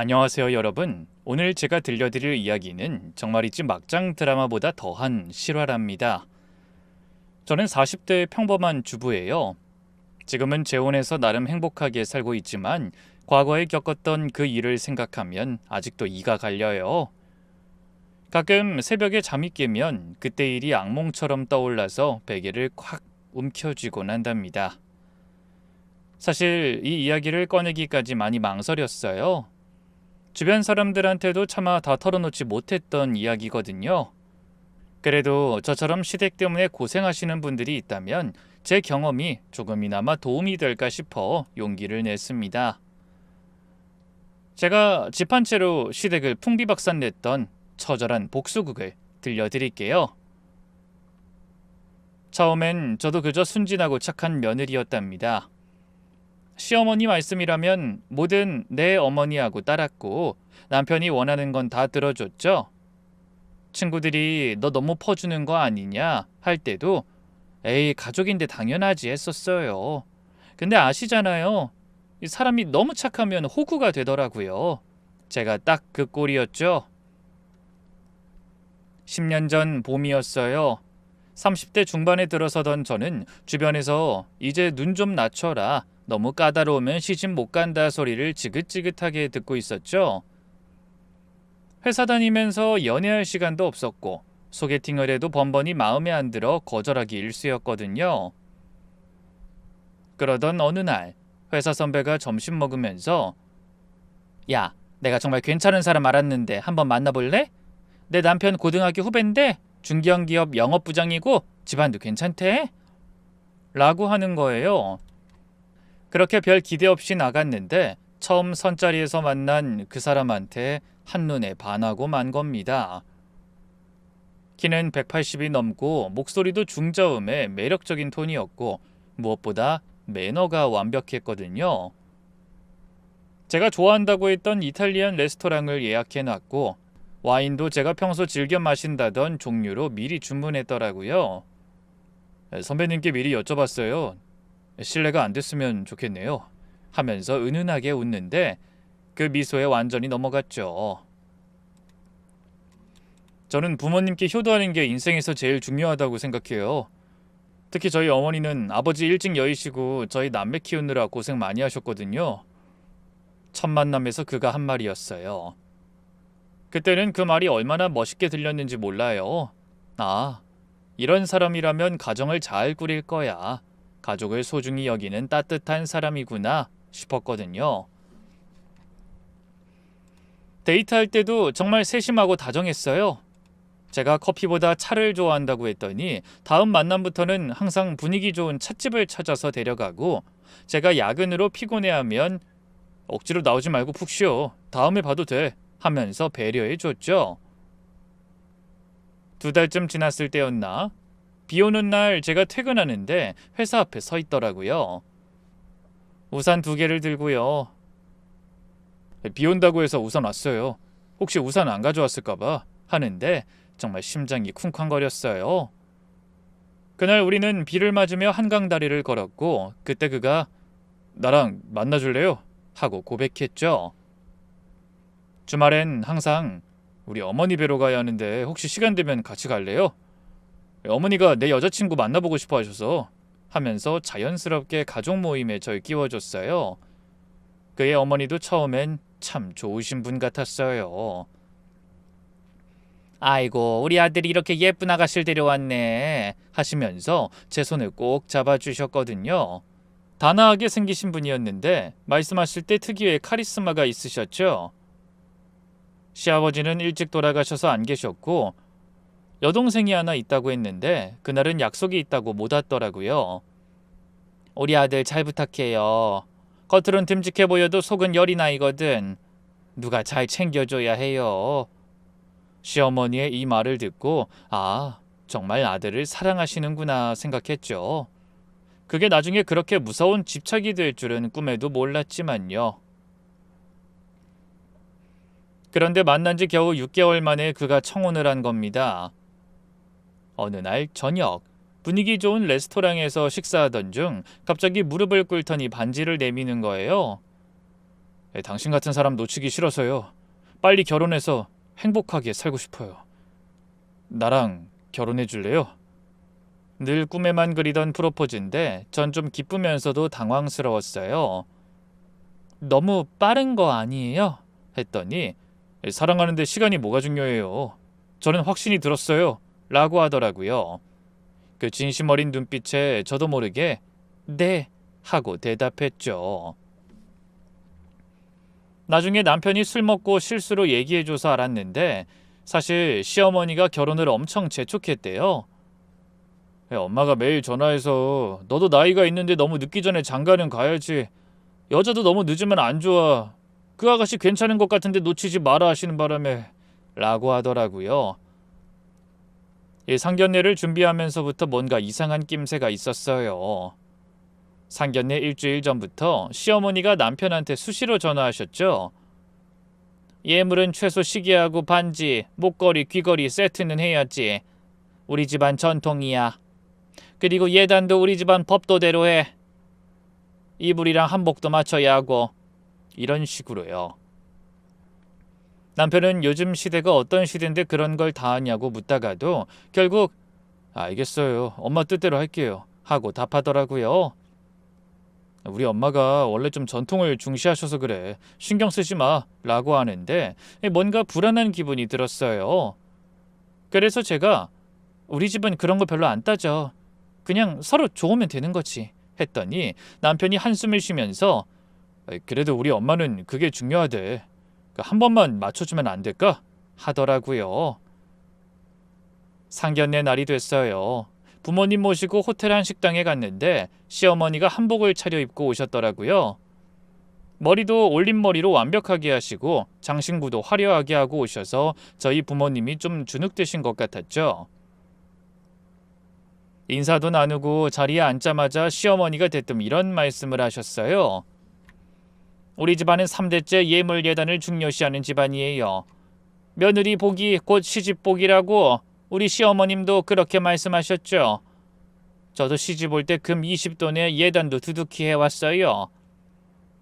안녕하세요, 여러분. 오늘 제가 들려드릴 이야기는 정말이지 막장 드라마보다 더한 실화랍니다. 저는 40대 평범한 주부예요. 지금은 재혼해서 나름 행복하게 살고 있지만 과거에 겪었던 그 일을 생각하면 아직도 이가 갈려요. 가끔 새벽에 잠이 깨면 그때 일이 악몽처럼 떠올라서 베개를 콱 움켜쥐곤 한답니다. 사실 이 이야기를 꺼내기까지 많이 망설였어요. 주변 사람들한테도 차마 다 털어놓지 못했던 이야기거든요. 그래도 저처럼 시댁 때문에 고생하시는 분들이 있다면 제 경험이 조금이나마 도움이 될까 싶어 용기를 냈습니다. 제가 집 한 채로 시댁을 풍비박산냈던 처절한 복수극을 들려드릴게요. 처음엔 저도 그저 순진하고 착한 며느리였답니다. 시어머니 말씀이라면 뭐든 내 어머니하고 따랐고 남편이 원하는 건 다 들어줬죠. 친구들이 너 너무 퍼주는 거 아니냐 할 때도 에이 가족인데 당연하지 했었어요. 근데 아시잖아요. 이 사람이 너무 착하면 호구가 되더라고요. 제가 딱 그 꼴이었죠. 10년 전 봄이었어요. 30대 중반에 들어서던 저는 주변에서 이제 눈 좀 낮춰라. 너무 까다로우면 시집 못 간다 소리를 지긋지긋하게 듣고 있었죠. 회사 다니면서 연애할 시간도 없었고 소개팅을 해도 번번이 마음에 안 들어 거절하기 일쑤였거든요. 그러던 어느 날 회사 선배가 점심 먹으면서 야, 내가 정말 괜찮은 사람 알았는데 한번 만나볼래? 내 남편 고등학교 후배인데 중견기업 영업부장이고 집안도 괜찮대? 라고 하는 거예요. 그렇게 별 기대 없이 나갔는데 처음 선자리에서 만난 그 사람한테 한눈에 반하고 만 겁니다. 키는 180이 넘고 목소리도 중저음의 매력적인 톤이었고 무엇보다 매너가 완벽했거든요. 제가 좋아한다고 했던 이탈리안 레스토랑을 예약해놨고 와인도 제가 평소 즐겨 마신다던 종류로 미리 주문했더라고요. 선배님께 미리 여쭤봤어요. 실례가 안 됐으면 좋겠네요. 하면서 은은하게 웃는데 그 미소에 완전히 넘어갔죠. 저는 부모님께 효도하는 게 인생에서 제일 중요하다고 생각해요. 특히 저희 어머니는 아버지 일찍 여의시고 저희 남매 키우느라 고생 많이 하셨거든요. 첫 만남에서 그가 한 말이었어요. 그때는 그 말이 얼마나 멋있게 들렸는지 몰라요. 아, 이런 사람이라면 가정을 잘 꾸릴 거야. 가족을 소중히 여기는 따뜻한 사람이구나 싶었거든요. 데이트할 때도 정말 세심하고 다정했어요. 제가 커피보다 차를 좋아한다고 했더니 다음 만남부터는 항상 분위기 좋은 찻집을 찾아서 데려가고 제가 야근으로 피곤해하면 억지로 나오지 말고 푹 쉬어. 다음에 봐도 돼. 하면서 배려해 줬죠. 2달쯤 지났을 때였나? 비 오는 날 제가 퇴근하는데 회사 앞에 서 있더라고요. 우산 2개를 들고요. 비 온다고 해서 우산 왔어요. 혹시 우산 안 가져왔을까봐 하는데 정말 심장이 쿵쾅거렸어요. 그날 우리는 비를 맞으며 한강 다리를 걸었고 그때 그가 나랑 만나줄래요? 하고 고백했죠. 주말엔 항상 우리 어머니 뵈러 가야 하는데 혹시 시간 되면 같이 갈래요? 어머니가 내 여자친구 만나보고 싶어 하셔서 하면서 자연스럽게 가족 모임에 절 끼워줬어요. 그의 어머니도 처음엔 참 좋으신 분 같았어요. 아이고 우리 아들이 이렇게 예쁜 아가씨를 데려왔네 하시면서 제 손을 꼭 잡아주셨거든요. 단아하게 생기신 분이었는데 말씀하실 때 특유의 카리스마가 있으셨죠. 시아버지는 일찍 돌아가셔서 안 계셨고 여동생이 하나 있다고 했는데 그날은 약속이 있다고 못 왔더라고요. 우리 아들 잘 부탁해요. 겉으론 듬직해 보여도 속은 여린 아이거든. 누가 잘 챙겨줘야 해요. 시어머니의 이 말을 듣고 아, 정말 아들을 사랑하시는구나 생각했죠. 그게 나중에 그렇게 무서운 집착이 될 줄은 꿈에도 몰랐지만요. 그런데 만난 지 겨우 6개월 만에 그가 청혼을 한 겁니다. 어느 날 저녁 분위기 좋은 레스토랑에서 식사하던 중 갑자기 무릎을 꿇더니 반지를 내미는 거예요. 당신 같은 사람 놓치기 싫어서요. 빨리 결혼해서 행복하게 살고 싶어요. 나랑 결혼해 줄래요? 늘 꿈에만 그리던 프로포즈인데 전 좀 기쁘면서도 당황스러웠어요. 너무 빠른 거 아니에요? 했더니 사랑하는데 시간이 뭐가 중요해요. 저는 확신이 들었어요. 라고 하더라고요. 그 진심 어린 눈빛에 저도 모르게 네 하고 대답했죠. 나중에 남편이 술 먹고 실수로 얘기해줘서 알았는데 사실 시어머니가 결혼을 엄청 재촉했대요. 엄마가 매일 전화해서 너도 나이가 있는데 너무 늦기 전에 장가는 가야지. 여자도 너무 늦으면 안 좋아. 그 아가씨 괜찮은 것 같은데 놓치지 마라 하시는 바람에 라고 하더라고요. 상견례를 준비하면서부터 뭔가 이상한 낌새가 있었어요. 상견례 일주일 전부터 시어머니가 남편한테 수시로 전화하셨죠. 예물은 최소 시계하고 반지, 목걸이, 귀걸이 세트는 해야지. 우리 집안 전통이야. 그리고 예단도 우리 집안 법도대로 해. 이불이랑 한복도 맞춰야 하고. 이런 식으로요. 남편은 요즘 시대가 어떤 시대인데 그런 걸 다 하냐고 묻다가도 결국 알겠어요. 엄마 뜻대로 할게요. 하고 답하더라고요. 우리 엄마가 원래 좀 전통을 중시하셔서 그래. 신경 쓰지 마. 라고 하는데 뭔가 불안한 기분이 들었어요. 그래서 제가 우리 집은 그런 거 별로 안 따져. 그냥 서로 좋으면 되는 거지. 했더니 남편이 한숨을 쉬면서 그래도 우리 엄마는 그게 중요하대. 한 번만 맞춰주면 안 될까? 하더라고요. 상견례 날이 됐어요. 부모님 모시고 호텔 한식당에 갔는데 시어머니가 한복을 차려입고 오셨더라고요. 머리도 올림머리로 완벽하게 하시고 장신구도 화려하게 하고 오셔서 저희 부모님이 좀 주눅드신 것 같았죠. 인사도 나누고 자리에 앉자마자 시어머니가 대뜸 이런 말씀을 하셨어요. 우리 집안은 3대째 예물 예단을 중요시하는 집안이에요. 며느리 복이 곧 시집 복이라고 우리 시어머님도 그렇게 말씀하셨죠. 저도 시집 올 때 금 20돈에 예단도 두둑히 해왔어요.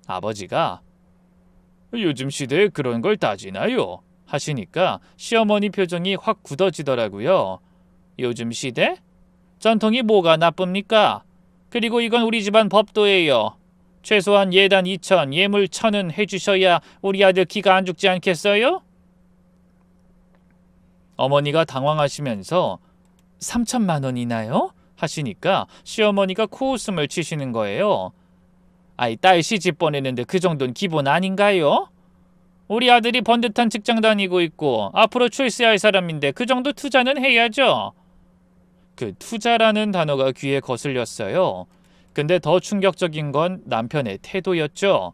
아버지가 요즘 시대에 그런 걸 따지나요? 하시니까 시어머니 표정이 확 굳어지더라고요. 요즘 시대? 전통이 뭐가 나쁩니까? 그리고 이건 우리 집안 법도예요. 최소한 예단 2천, 예물 1,000은 해주셔야 우리 아들 기가 안 죽지 않겠어요? 어머니가 당황하시면서 3천만 원이나요? 하시니까 시어머니가 코웃음을 치시는 거예요. 아이, 딸 시집 보내는데 그 정도는 기본 아닌가요? 우리 아들이 번듯한 직장 다니고 있고 앞으로 출세할 사람인데 그 정도 투자는 해야죠. 그 투자라는 단어가 귀에 거슬렸어요. 근데 더 충격적인 건 남편의 태도였죠.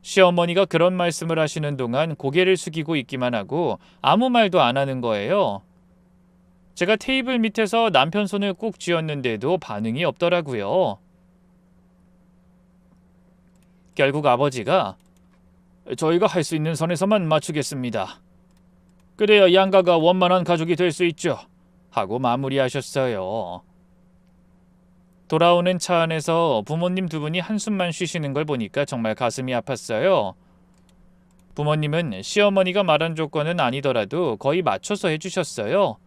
시어머니가 그런 말씀을 하시는 동안 고개를 숙이고 있기만 하고 아무 말도 안 하는 거예요. 제가 테이블 밑에서 남편 손을 꾹 쥐었는데도 반응이 없더라고요. 결국 아버지가 저희가 할 수 있는 선에서만 맞추겠습니다. 그래야 양가가 원만한 가족이 될 수 있죠. 하고 마무리하셨어요. 돌아오는 차 안에서 부모님 두 분이 한숨만 쉬시는 걸 보니까 정말 가슴이 아팠어요. 부모님은 시어머니가 말한 조건은 아니더라도 거의 맞춰서 해주셨어요.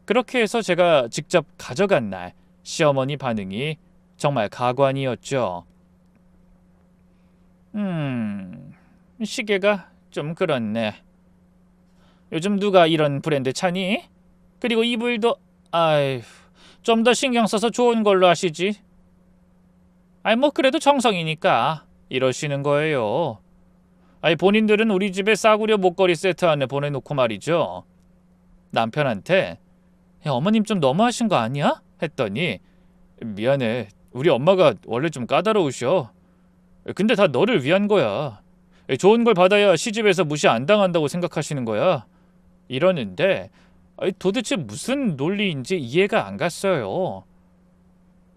그렇게 해서 제가 직접 가져간 날 시어머니 반응이 정말 가관이었죠. 시계가 좀 그렇네. 요즘 누가 이런 브랜드 차니? 그리고 이불도 좀 더 신경 써서 좋은 걸로 하시지. 뭐 그래도 정성이니까 이러시는 거예요. 본인들은 우리 집에 싸구려 목걸이 세트 안에 보내놓고 말이죠. 남편한테 어머님 좀 너무하신 거 아니야? 했더니 미안해. 우리 엄마가 원래 좀 까다로우셔. 근데 다 너를 위한 거야. 좋은 걸 받아야 시집에서 무시 안 당한다고 생각하시는 거야. 이러는데 도대체 무슨 논리인지 이해가 안 갔어요.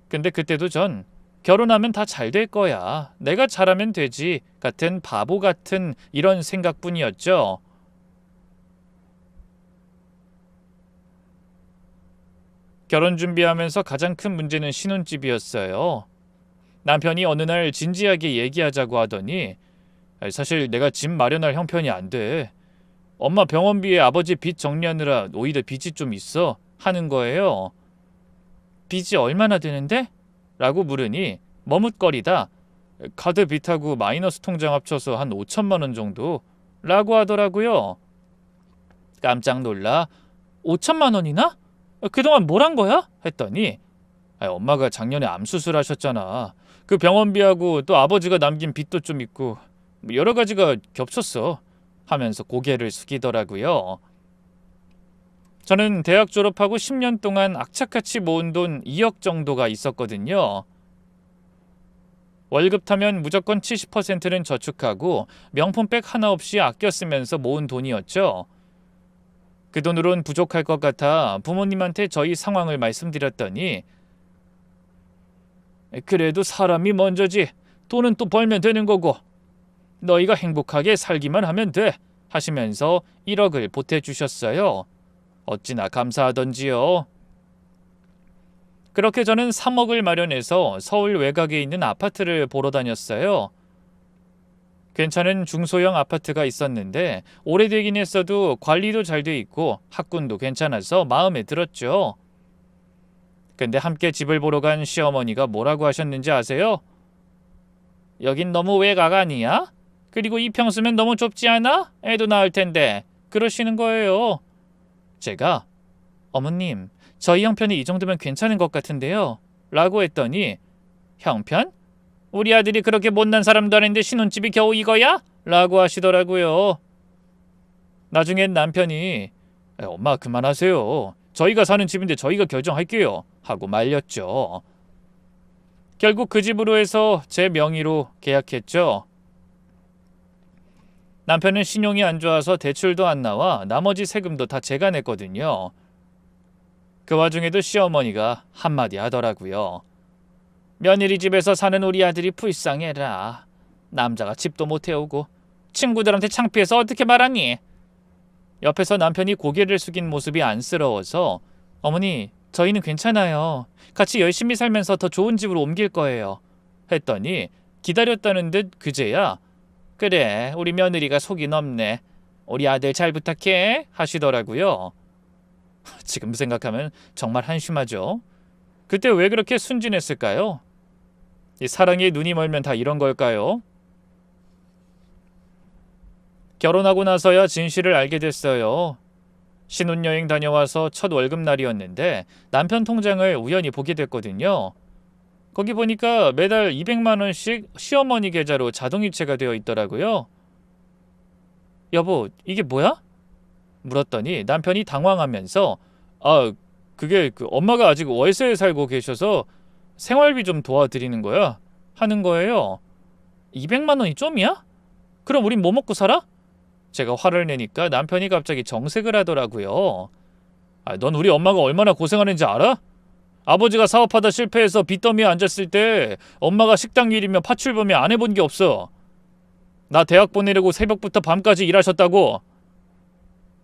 근데 그때도 전 결혼하면 다 잘 될 거야. 내가 잘하면 되지. 같은 바보 같은 이런 생각뿐이었죠. 결혼 준비하면서 가장 큰 문제는 신혼집이었어요. 남편이 어느 날 진지하게 얘기하자고 하더니 사실 내가 집 마련할 형편이 안 돼. 엄마 병원비에 아버지 빚 정리하느라 오히려 빚이 좀 있어 하는 거예요. 빚이 얼마나 되는데? 라고 물으니 머뭇거리다 카드 빚하고 마이너스 통장 합쳐서 한 5천만 원 정도 라고 하더라고요. 깜짝 놀라 5천만 원이나? 그동안 뭘 한 거야? 했더니 엄마가 작년에 암 수술하셨잖아. 그 병원비하고 또 아버지가 남긴 빚도 좀 있고 여러 가지가 겹쳤어 하면서 고개를 숙이더라고요. 저는 대학 졸업하고 10년 동안 악착같이 모은 돈 2억 정도가 있었거든요. 월급 타면 무조건 70%는 저축하고 명품백 하나 없이 아껴 쓰면서 모은 돈이었죠. 그 돈으론 부족할 것 같아 부모님한테 저희 상황을 말씀드렸더니 그래도 사람이 먼저지. 돈은 또 벌면 되는 거고. 너희가 행복하게 살기만 하면 돼. 하시면서 1억을 보태주셨어요. 어찌나 감사하던지요. 그렇게 저는 3억을 마련해서 서울 외곽에 있는 아파트를 보러 다녔어요. 괜찮은 중소형 아파트가 있었는데 오래되긴 했어도 관리도 잘 돼 있고 학군도 괜찮아서 마음에 들었죠. 근데 함께 집을 보러 간 시어머니가 뭐라고 하셨는지 아세요? 여긴 너무 외곽 아니야? 그리고 이 평수면 너무 좁지 않아? 애도 낳을 텐데. 그러시는 거예요. 제가 어머님, 저희 형편이 이 정도면 괜찮은 것 같은데요. 라고 했더니 형편? 우리 아들이 그렇게 못난 사람도 아닌데 신혼집이 겨우 이거야? 라고 하시더라고요. 나중엔 남편이 엄마 그만하세요. 저희가 사는 집인데 저희가 결정할게요. 하고 말렸죠. 결국 그 집으로 해서 제 명의로 계약했죠. 남편은 신용이 안 좋아서 대출도 안 나와 나머지 세금도 다 제가 냈거든요. 그 와중에도 시어머니가 한마디 하더라고요. 며느리 집에서 사는 우리 아들이 불쌍해라. 남자가 집도 못 해오고 친구들한테 창피해서 어떻게 말하니? 옆에서 남편이 고개를 숙인 모습이 안쓰러워서 어머니, 저희는 괜찮아요. 같이 열심히 살면서 더 좋은 집으로 옮길 거예요. 했더니 기다렸다는 듯 그제야 그래, 우리 며느리가 속이 넓네. 우리 아들 잘 부탁해 하시더라고요. 지금 생각하면 정말 한심하죠. 그때 왜 그렇게 순진했을까요? 이 사랑에 눈이 멀면 다 이런 걸까요? 결혼하고 나서야 진실을 알게 됐어요. 신혼여행 다녀와서 첫 월급날이었는데 남편 통장을 우연히 보게 됐거든요. 거기 보니까 매달 200만 원씩 시어머니 계좌로 자동이체가 되어 있더라고요. 여보, 이게 뭐야? 물었더니 남편이 당황하면서 그게 엄마가 아직 월세에 살고 계셔서 생활비 좀 도와드리는 거야 하는 거예요. 200만 원이 좀이야? 그럼 우린 뭐 먹고 살아? 제가 화를 내니까 남편이 갑자기 정색을 하더라고요. 넌 우리 엄마가 얼마나 고생하는지 알아? 아버지가 사업하다 실패해서 빚더미에 앉았을 때 엄마가 식당 일이며 파출부며 안 해본 게 없어. 나 대학 보내려고 새벽부터 밤까지 일하셨다고.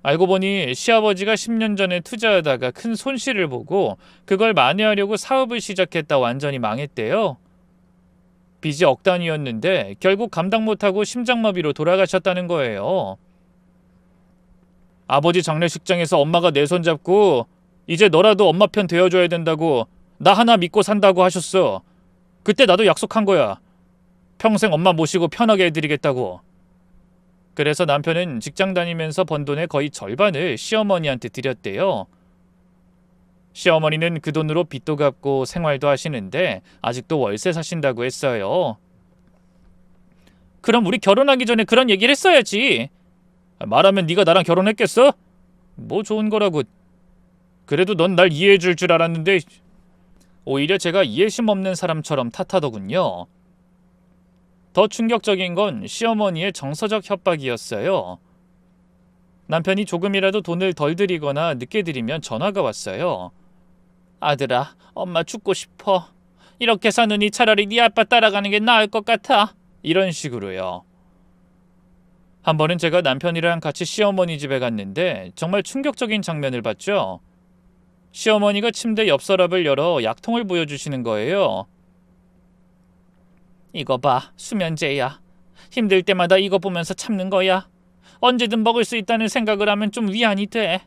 알고 보니 시아버지가 10년 전에 투자하다가 큰 손실을 보고 그걸 만회하려고 사업을 시작했다 완전히 망했대요. 빚이 억 단위였는데 결국 감당 못하고 심장마비로 돌아가셨다는 거예요. 아버지 장례식장에서 엄마가 내 손 잡고 이제 너라도 엄마 편 되어줘야 된다고 나 하나 믿고 산다고 하셨어. 그때 나도 약속한 거야. 평생 엄마 모시고 편하게 해드리겠다고. 그래서 남편은 직장 다니면서 번 돈의 거의 절반을 시어머니한테 드렸대요. 시어머니는 그 돈으로 빚도 갚고 생활도 하시는데 아직도 월세 사신다고 했어요. 그럼 우리 결혼하기 전에 그런 얘기를 했어야지. 말하면 네가 나랑 결혼했겠어? 뭐 좋은 거라고. 그래도 넌 날 이해해 줄 줄 알았는데 오히려 제가 이해심 없는 사람처럼 탓하더군요. 더 충격적인 건 시어머니의 정서적 협박이었어요. 남편이 조금이라도 돈을 덜 드리거나 늦게 드리면 전화가 왔어요. 아들아, 엄마 죽고 싶어. 이렇게 사느니 차라리 네 아빠 따라가는 게 나을 것 같아. 이런 식으로요. 한 번은 제가 남편이랑 같이 시어머니 집에 갔는데 정말 충격적인 장면을 봤죠. 시어머니가 침대 옆 서랍을 열어 약통을 보여주시는 거예요. 이거 봐, 수면제야. 힘들 때마다 이거 보면서 참는 거야. 언제든 먹을 수 있다는 생각을 하면 좀 위안이 돼.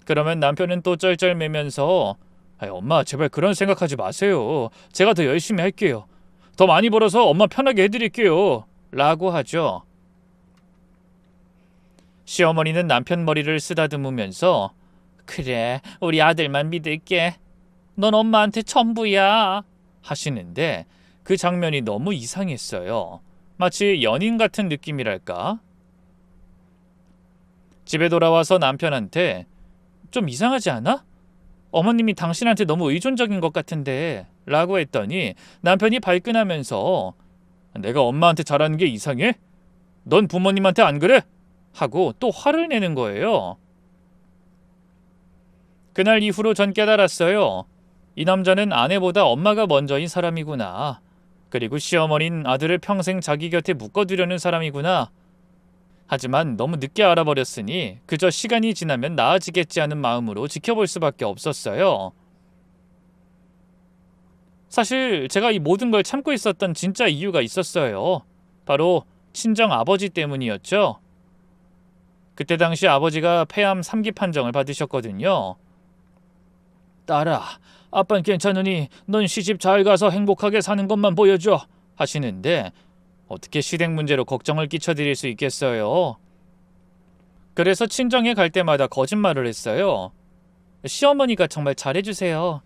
그러면 남편은 또 쩔쩔매면서 엄마 제발 그런 생각하지 마세요. 제가 더 열심히 할게요. 더 많이 벌어서 엄마 편하게 해드릴게요. 라고 하죠. 시어머니는 남편 머리를 쓰다듬으면서 그래 우리 아들만 믿을게. 넌 엄마한테 전부야. 하시는데 그 장면이 너무 이상했어요. 마치 연인 같은 느낌이랄까. 집에 돌아와서 남편한테 좀 이상하지 않아? 어머님이 당신한테 너무 의존적인 것 같은데 라고 했더니 남편이 발끈하면서 내가 엄마한테 잘하는 게 이상해? 넌 부모님한테 안 그래? 하고 또 화를 내는 거예요. 그날 이후로 전 깨달았어요. 이 남자는 아내보다 엄마가 먼저인 사람이구나. 그리고 시어머니는 아들을 평생 자기 곁에 묶어두려는 사람이구나. 하지만 너무 늦게 알아버렸으니 그저 시간이 지나면 나아지겠지 하는 마음으로 지켜볼 수밖에 없었어요. 사실 제가 이 모든 걸 참고 있었던 진짜 이유가 있었어요. 바로 친정 아버지 때문이었죠. 그때 당시 아버지가 폐암 3기 판정을 받으셨거든요. 딸아, 아빠는 괜찮으니 넌 시집 잘 가서 행복하게 사는 것만 보여줘 하시는데 어떻게 시댁 문제로 걱정을 끼쳐드릴 수 있겠어요. 그래서 친정에 갈 때마다 거짓말을 했어요. 시어머니가 정말 잘해주세요.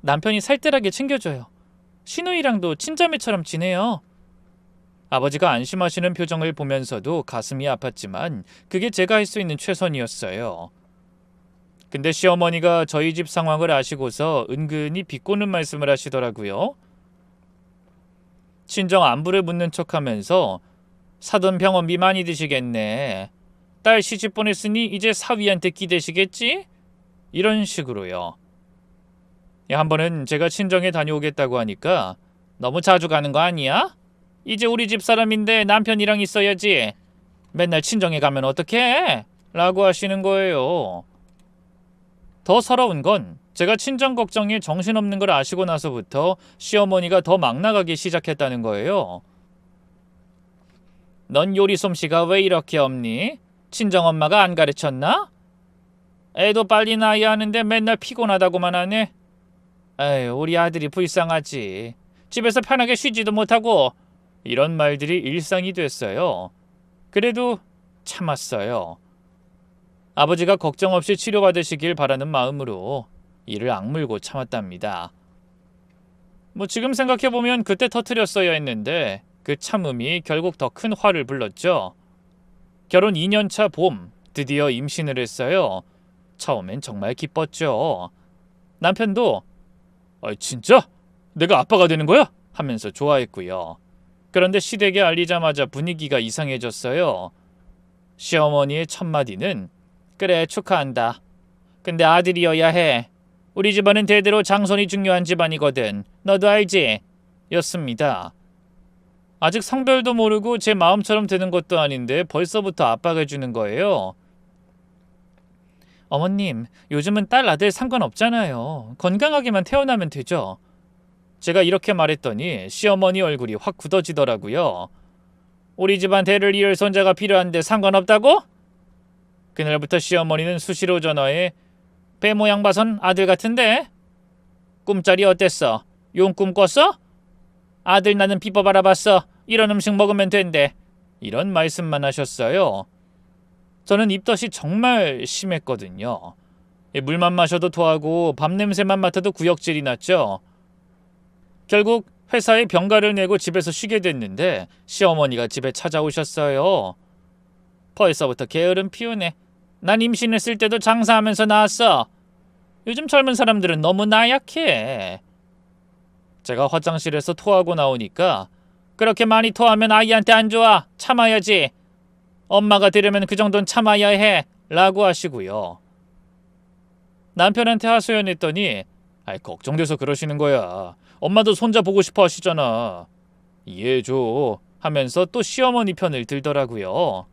남편이 살뜰하게 챙겨줘요. 시누이랑도 친자매처럼 지내요. 아버지가 안심하시는 표정을 보면서도 가슴이 아팠지만 그게 제가 할 수 있는 최선이었어요. 근데 시어머니가 저희 집 상황을 아시고서 은근히 비꼬는 말씀을 하시더라고요. 친정 안부를 묻는 척하면서 사돈 병원비 많이 드시겠네. 딸 시집 보냈으니 이제 사위한테 기대시겠지? 이런 식으로요. 한 번은 제가 친정에 다녀오겠다고 하니까 너무 자주 가는 거 아니야? 이제 우리 집 사람인데 남편이랑 있어야지. 맨날 친정에 가면 어떡해? 라고 하시는 거예요. 더 서러운 건 제가 친정 걱정에 정신없는 걸 아시고 나서부터 시어머니가 더 막 나가기 시작했다는 거예요. 넌 요리 솜씨가 왜 이렇게 없니? 친정엄마가 안 가르쳤나? 애도 빨리 낳아야 하는데 맨날 피곤하다고만 하네. 에휴, 우리 아들이 불쌍하지. 집에서 편하게 쉬지도 못하고. 이런 말들이 일상이 됐어요. 그래도 참았어요. 아버지가 걱정 없이 치료받으시길 바라는 마음으로 이를 악물고 참았답니다. 지금 생각해보면 그때 터뜨렸어야 했는데 그 참음이 결국 더 큰 화를 불렀죠. 결혼 2년차 봄 드디어 임신을 했어요. 처음엔 정말 기뻤죠. 남편도 진짜? 내가 아빠가 되는 거야? 하면서 좋아했고요. 그런데 시댁에 알리자마자 분위기가 이상해졌어요. 시어머니의 첫마디는 그래 축하한다. 근데 아들이어야 해. 우리 집안은 대대로 장손이 중요한 집안이거든. 너도 알지? 였습니다. 아직 성별도 모르고 제 마음처럼 되는 것도 아닌데 벌써부터 압박을 주는 거예요. 어머님, 요즘은 딸 아들 상관없잖아요. 건강하게만 태어나면 되죠. 제가 이렇게 말했더니 시어머니 얼굴이 확 굳어지더라고요. 우리 집안 대를 이을 손자가 필요한데 상관없다고? 그날부터 시어머니는 수시로 전화해 배 모양 봐선 아들 같은데? 꿈자리 어땠어? 용꿈 꿨어? 아들 낳는 비법 알아봤어. 이런 음식 먹으면 된대. 이런 말씀만 하셨어요. 저는 입덧이 정말 심했거든요. 물만 마셔도 토하고 밥 냄새만 맡아도 구역질이 났죠. 결국 회사에 병가를 내고 집에서 쉬게 됐는데 시어머니가 집에 찾아오셨어요. 벌써부터 게으름 피우네. 난 임신했을 때도 장사하면서 나왔어. 요즘 젊은 사람들은 너무 나약해. 제가 화장실에서 토하고 나오니까 그렇게 많이 토하면 아이한테 안 좋아. 참아야지. 엄마가 되려면 그 정도는 참아야 해. 라고 하시고요. 남편한테 하소연했더니 걱정돼서 그러시는 거야. 엄마도 손자 보고 싶어 하시잖아. 이해해줘 하면서 또 시어머니 편을 들더라고요.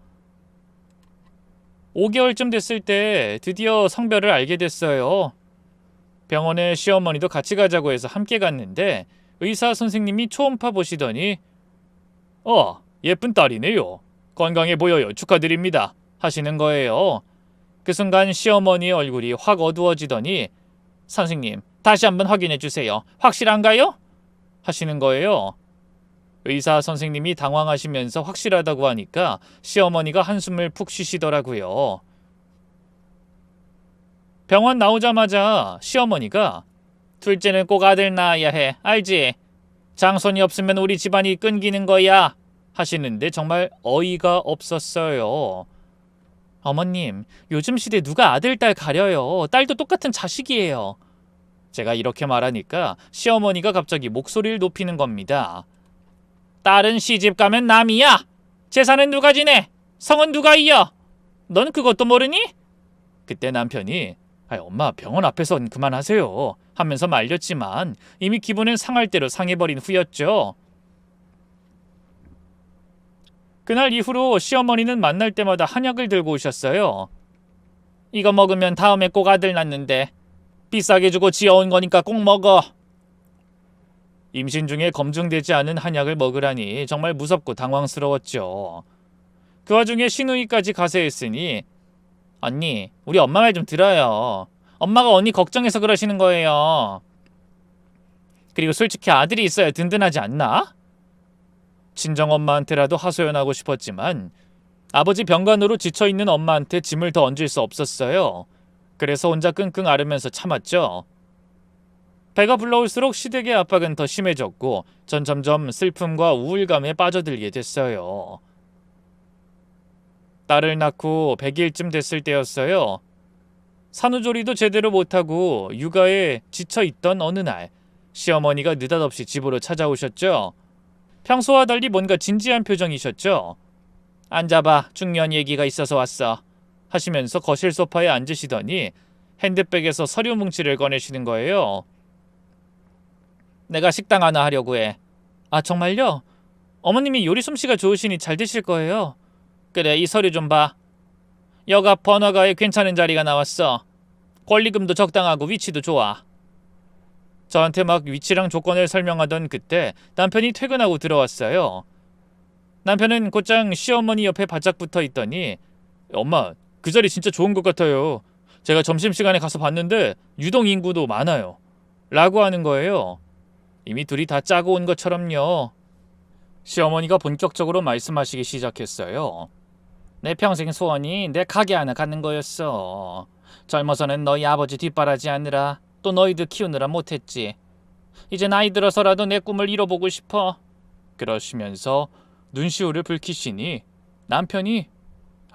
5개월쯤 됐을 때 드디어 성별을 알게 됐어요. 병원에 시어머니도 같이 가자고 해서 함께 갔는데 의사 선생님이 초음파 보시더니 예쁜 딸이네요. 건강해 보여요. 축하드립니다. 하시는 거예요. 그 순간 시어머니의 얼굴이 확 어두워지더니 선생님, 다시 한번 확인해 주세요. 확실한가요? 하시는 거예요. 의사 선생님이 당황하시면서 확실하다고 하니까 시어머니가 한숨을 푹 쉬시더라고요. 병원 나오자마자 시어머니가 둘째는 꼭 아들 낳아야 해. 알지? 장손이 없으면 우리 집안이 끊기는 거야. 하시는데 정말 어이가 없었어요. 어머님, 요즘 시대 누가 아들, 딸 가려요. 딸도 똑같은 자식이에요. 제가 이렇게 말하니까 시어머니가 갑자기 목소리를 높이는 겁니다. 딸은 시집 가면 남이야. 재산은 누가 지내? 성은 누가 이어? 넌 그것도 모르니? 그때 남편이 엄마 병원 앞에선 그만하세요 하면서 말렸지만 이미 기분은 상할 대로 상해버린 후였죠. 그날 이후로 시어머니는 만날 때마다 한약을 들고 오셨어요. 이거 먹으면 다음에 꼭 아들 낳는데 비싸게 주고 지어온 거니까 꼭 먹어. 임신 중에 검증되지 않은 한약을 먹으라니 정말 무섭고 당황스러웠죠. 그 와중에 시누이까지 가세했으니 언니, 우리 엄마 말 좀 들어요. 엄마가 언니 걱정해서 그러시는 거예요. 그리고 솔직히 아들이 있어야 든든하지 않나? 친정엄마한테라도 하소연하고 싶었지만 아버지 병간호로 지쳐있는 엄마한테 짐을 더 얹을 수 없었어요. 그래서 혼자 끙끙 앓으면서 참았죠. 배가 불러올수록 시댁의 압박은 더 심해졌고 전 점점 슬픔과 우울감에 빠져들게 됐어요. 딸을 낳고 100일쯤 됐을 때였어요. 산후조리도 제대로 못하고 육아에 지쳐있던 어느 날 시어머니가 느닷없이 집으로 찾아오셨죠. 평소와 달리 뭔가 진지한 표정이셨죠. 앉아봐, 중요한 얘기가 있어서 왔어. 하시면서 거실 소파에 앉으시더니 핸드백에서 서류 뭉치를 꺼내시는 거예요. 내가 식당 하나 하려고 해. 아, 정말요? 어머님이 요리 솜씨가 좋으시니 잘 되실 거예요. 그래, 이 서류 좀 봐. 여가 번화가에 괜찮은 자리가 나왔어. 권리금도 적당하고 위치도 좋아. 저한테 막 위치랑 조건을 설명하던 그때 남편이 퇴근하고 들어왔어요. 남편은 곧장 시어머니 옆에 바짝 붙어 있더니 엄마, 그 자리 진짜 좋은 것 같아요. 제가 점심시간에 가서 봤는데 유동 인구도 많아요. 라고 하는 거예요. 이미 둘이 다 짜고 온 것처럼요. 시어머니가 본격적으로 말씀하시기 시작했어요. 내 평생 소원이 내 가게 하나 갖는 거였어. 젊어서는 너희 아버지 뒷바라지 하느라 또 너희들 키우느라 못했지. 이제 나이 들어서라도 내 꿈을 이뤄보고 싶어. 그러시면서 눈시울을 붉히시니 남편이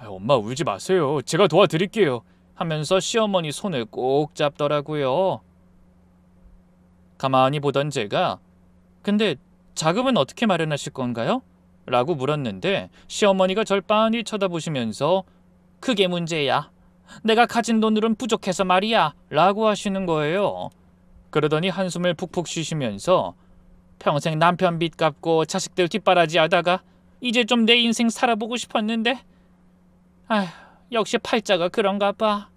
엄마 울지 마세요. 제가 도와드릴게요. 하면서 시어머니 손을 꼭 잡더라고요. 가만히 보던 제가 근데 자금은 어떻게 마련하실 건가요? 라고 물었는데 시어머니가 절 빤히 쳐다보시면서 그게 문제야. 내가 가진 돈으론 부족해서 말이야. 라고 하시는 거예요. 그러더니 한숨을 푹푹 쉬시면서 평생 남편 빚 갚고 자식들 뒷바라지 하다가 이제 좀 내 인생 살아보고 싶었는데 아휴, 역시 팔자가 그런가 봐.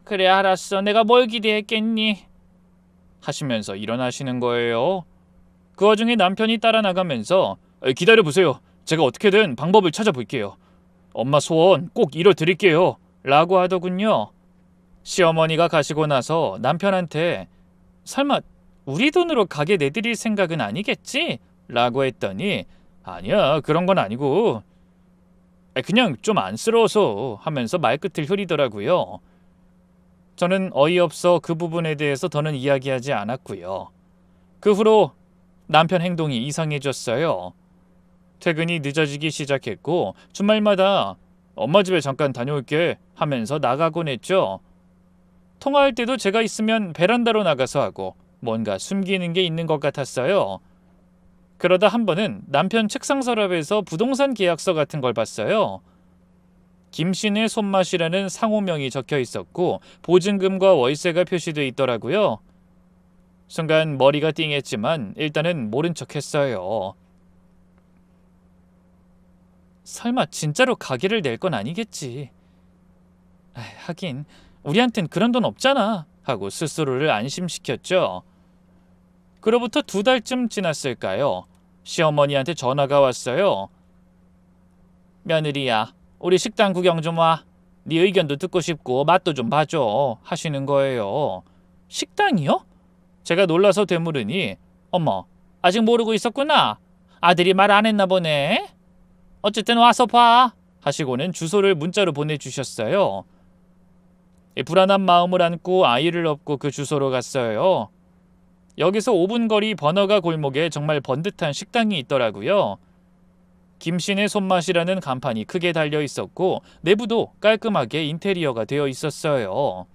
그래, 알았어. 내가 뭘 기대했겠니? 하시면서 일어나시는 거예요. 그 와중에 남편이 따라 나가면서 기다려보세요. 제가 어떻게든 방법을 찾아볼게요. 엄마 소원 꼭 이뤄드릴게요. 라고 하더군요. 시어머니가 가시고 나서 남편한테 설마 우리 돈으로 가게 내드릴 생각은 아니겠지? 라고 했더니 아니야, 그런 건 아니고 그냥 좀 안쓰러워서 하면서 말끝을 흐리더라고요. 저는 어이없어 그 부분에 대해서 더는 이야기하지 않았고요. 그 후로 남편 행동이 이상해졌어요. 퇴근이 늦어지기 시작했고 주말마다 엄마 집에 잠깐 다녀올게 하면서 나가곤 했죠. 통화할 때도 제가 있으면 베란다로 나가서 하고 뭔가 숨기는 게 있는 것 같았어요. 그러다 한 번은 남편 책상 서랍에서 부동산 계약서 같은 걸 봤어요. 김씨네 손맛이라는 상호명이 적혀 있었고 보증금과 월세가 표시돼 있더라고요. 순간 머리가 띵했지만 일단은 모른 척 했어요. 설마 진짜로 가게를 낼 건 아니겠지. 하긴 우리한텐 그런 돈 없잖아 하고 스스로를 안심시켰죠. 그로부터 2달쯤 지났을까요? 시어머니한테 전화가 왔어요. 며느리야, 우리 식당 구경 좀 와. 네 의견도 듣고 싶고 맛도 좀 봐줘 하시는 거예요. 식당이요? 제가 놀라서 되물으니 어머, 아직 모르고 있었구나. 아들이 말 안 했나 보네. 어쨌든 와서 봐 하시고는 주소를 문자로 보내주셨어요. 불안한 마음을 안고 아이를 업고 그 주소로 갔어요. 여기서 5분 거리 번화가 골목에 정말 번듯한 식당이 있더라고요. 김신의 손맛이라는 간판이 크게 달려 있었고 내부도 깔끔하게 인테리어가 되어 있었어요.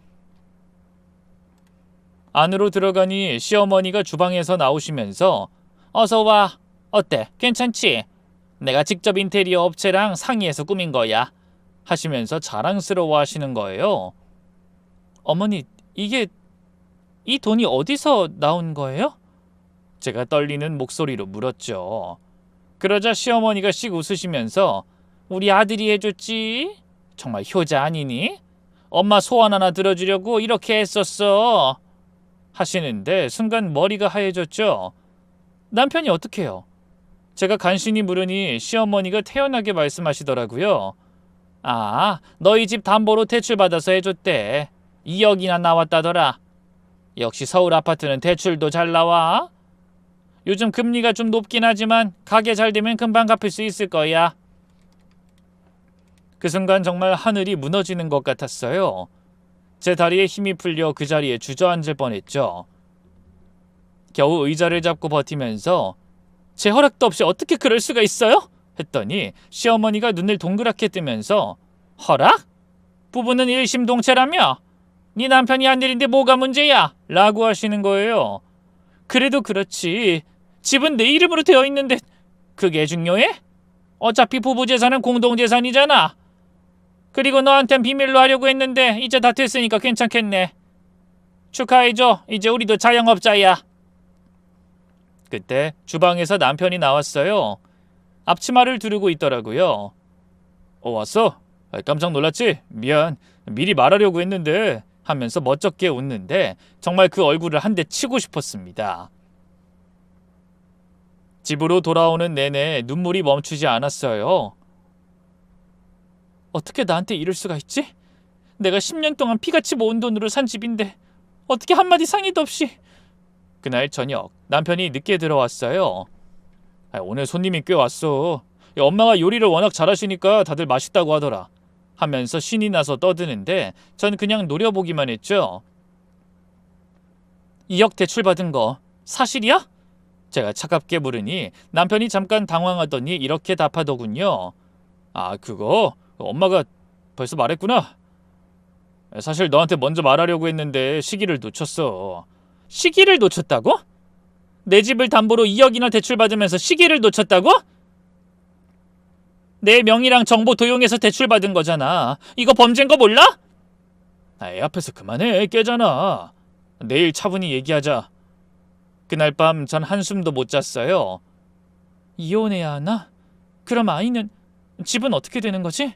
안으로 들어가니 시어머니가 주방에서 나오시면서 어서 와. 어때? 괜찮지? 내가 직접 인테리어 업체랑 상의해서 꾸민 거야. 하시면서 자랑스러워 하시는 거예요. 어머니, 이 돈이 어디서 나온 거예요? 제가 떨리는 목소리로 물었죠. 그러자 시어머니가 씩 웃으시면서 우리 아들이 해줬지? 정말 효자 아니니? 엄마 소원 하나 들어주려고 이렇게 했었어. 하시는데 순간 머리가 하얘졌죠. 남편이 어떡해요? 제가 간신히 물으니 시어머니가 태연하게 말씀하시더라고요. 아, 너희 집 담보로 대출받아서 해줬대. 2억이나 나왔다더라. 역시 서울 아파트는 대출도 잘 나와. 요즘 금리가 좀 높긴 하지만 가게 잘 되면 금방 갚을 수 있을 거야. 그 순간 정말 하늘이 무너지는 것 같았어요. 제 다리에 힘이 풀려 그 자리에 주저앉을 뻔했죠. 겨우 의자를 잡고 버티면서 제 허락도 없이 어떻게 그럴 수가 있어요? 했더니 시어머니가 눈을 동그랗게 뜨면서 허락? 부부는 일심동체라며? 네 남편이 한 일인데 뭐가 문제야? 라고 하시는 거예요. 그래도 그렇지. 집은 내 이름으로 되어 있는데 그게 중요해? 어차피 부부 재산은 공동 재산이잖아. 그리고 너한텐 비밀로 하려고 했는데 이제 다 됐으니까 괜찮겠네. 축하해줘. 이제 우리도 자영업자야. 그때 주방에서 남편이 나왔어요. 앞치마를 두르고 있더라고요. 왔어? 깜짝 놀랐지? 미안. 미리 말하려고 했는데 하면서 멋쩍게 웃는데 정말 그 얼굴을 한 대 치고 싶었습니다. 집으로 돌아오는 내내 눈물이 멈추지 않았어요. 어떻게 나한테 이럴 수가 있지? 내가 10년 동안 피같이 모은 돈으로 산 집인데 어떻게 한마디 상의도 없이. 그날 저녁 남편이 늦게 들어왔어요. 오늘 손님이 꽤 왔어. 엄마가 요리를 워낙 잘하시니까 다들 맛있다고 하더라. 하면서 신이 나서 떠드는데 전 그냥 노려보기만 했죠. 2억 대출받은 거 사실이야? 제가 차갑게 물으니 남편이 잠깐 당황하더니 이렇게 답하더군요. 아, 그거 엄마가 벌써 말했구나. 사실 너한테 먼저 말하려고 했는데 시기를 놓쳤어. 시기를 놓쳤다고? 내 집을 담보로 2억이나 대출받으면서 시기를 놓쳤다고? 내 명의랑 정보 도용해서 대출받은 거잖아. 이거 범죄인 거 몰라? 애 앞에서 그만해. 깨잖아. 내일 차분히 얘기하자. 그날 밤 전 한숨도 못 잤어요. 이혼해야 하나? 그럼 아이는? 집은 어떻게 되는 거지?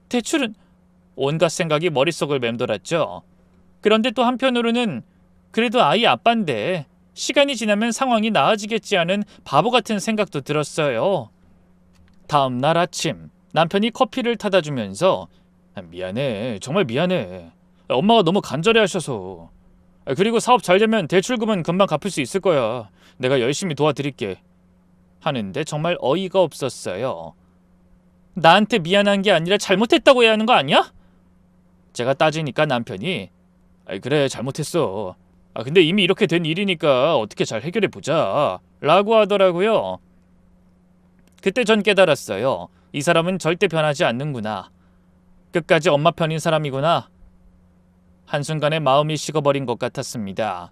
대출은? 온갖 생각이 머릿속을 맴돌았죠. 그런데 또 한편으로는 그래도 아이 아빠인데 시간이 지나면 상황이 나아지겠지 하는 바보 같은 생각도 들었어요. 다음 날 아침 남편이 커피를 타다 주면서 미안해. 정말 미안해. 엄마가 너무 간절해 하셔서. 그리고 사업 잘 되면 대출금은 금방 갚을 수 있을 거야. 내가 열심히 도와드릴게. 하는데 정말 어이가 없었어요. 나한테 미안한 게 아니라 잘못했다고 해야 하는 거 아니야? 제가 따지니까 남편이 그래 잘못했어. 근데 이미 이렇게 된 일이니까 어떻게 잘 해결해 보자 라고 하더라고요. 그때 전 깨달았어요. 이 사람은 절대 변하지 않는구나. 끝까지 엄마 편인 사람이구나. 한순간에 마음이 식어버린 것 같았습니다.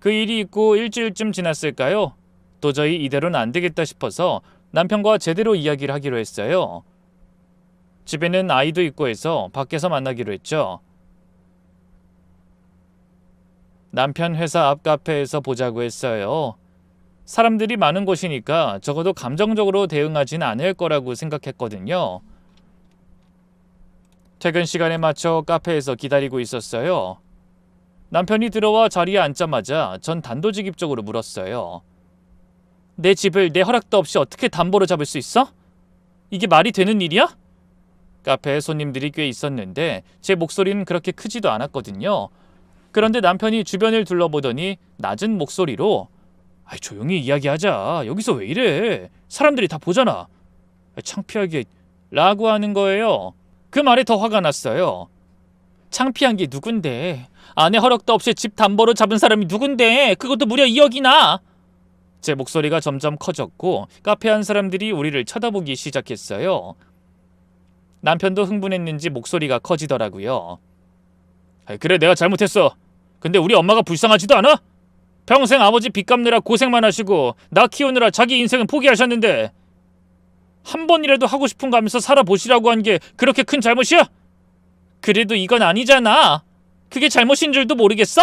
그 일이 있고 일주일쯤 지났을까요? 도저히 이대로는 안 되겠다 싶어서 남편과 제대로 이야기를 하기로 했어요. 집에는 아이도 있고 해서 밖에서 만나기로 했죠. 남편 회사 앞 카페에서 보자고 했어요. 사람들이 많은 곳이니까 적어도 감정적으로 대응하진 않을 거라고 생각했거든요. 퇴근 시간에 맞춰 카페에서 기다리고 있었어요. 남편이 들어와 자리에 앉자마자 전 단도직입적으로 물었어요. 내 집을 내 허락도 없이 어떻게 담보로 잡을 수 있어? 이게 말이 되는 일이야? 카페에 손님들이 꽤 있었는데 제 목소리는 그렇게 크지도 않았거든요. 그런데 남편이 주변을 둘러보더니 낮은 목소리로 조용히 이야기하자. 여기서 왜 이래? 사람들이 다 보잖아. 창피하게 라고 하는 거예요. 그 말에 더 화가 났어요. 창피한 게 누군데? 아내 허락도 없이 집 담보로 잡은 사람이 누군데? 그것도 무려 2억이나! 제 목소리가 점점 커졌고 카페 안 사람들이 우리를 쳐다보기 시작했어요. 남편도 흥분했는지 목소리가 커지더라고요. 그래, 내가 잘못했어. 근데 우리 엄마가 불쌍하지도 않아? 평생 아버지 빚 갚느라 고생만 하시고 나 키우느라 자기 인생은 포기하셨는데 한 번이라도 하고 싶은 거 하면서 살아보시라고 한 게 그렇게 큰 잘못이야? 그래도 이건 아니잖아. 그게 잘못인 줄도 모르겠어?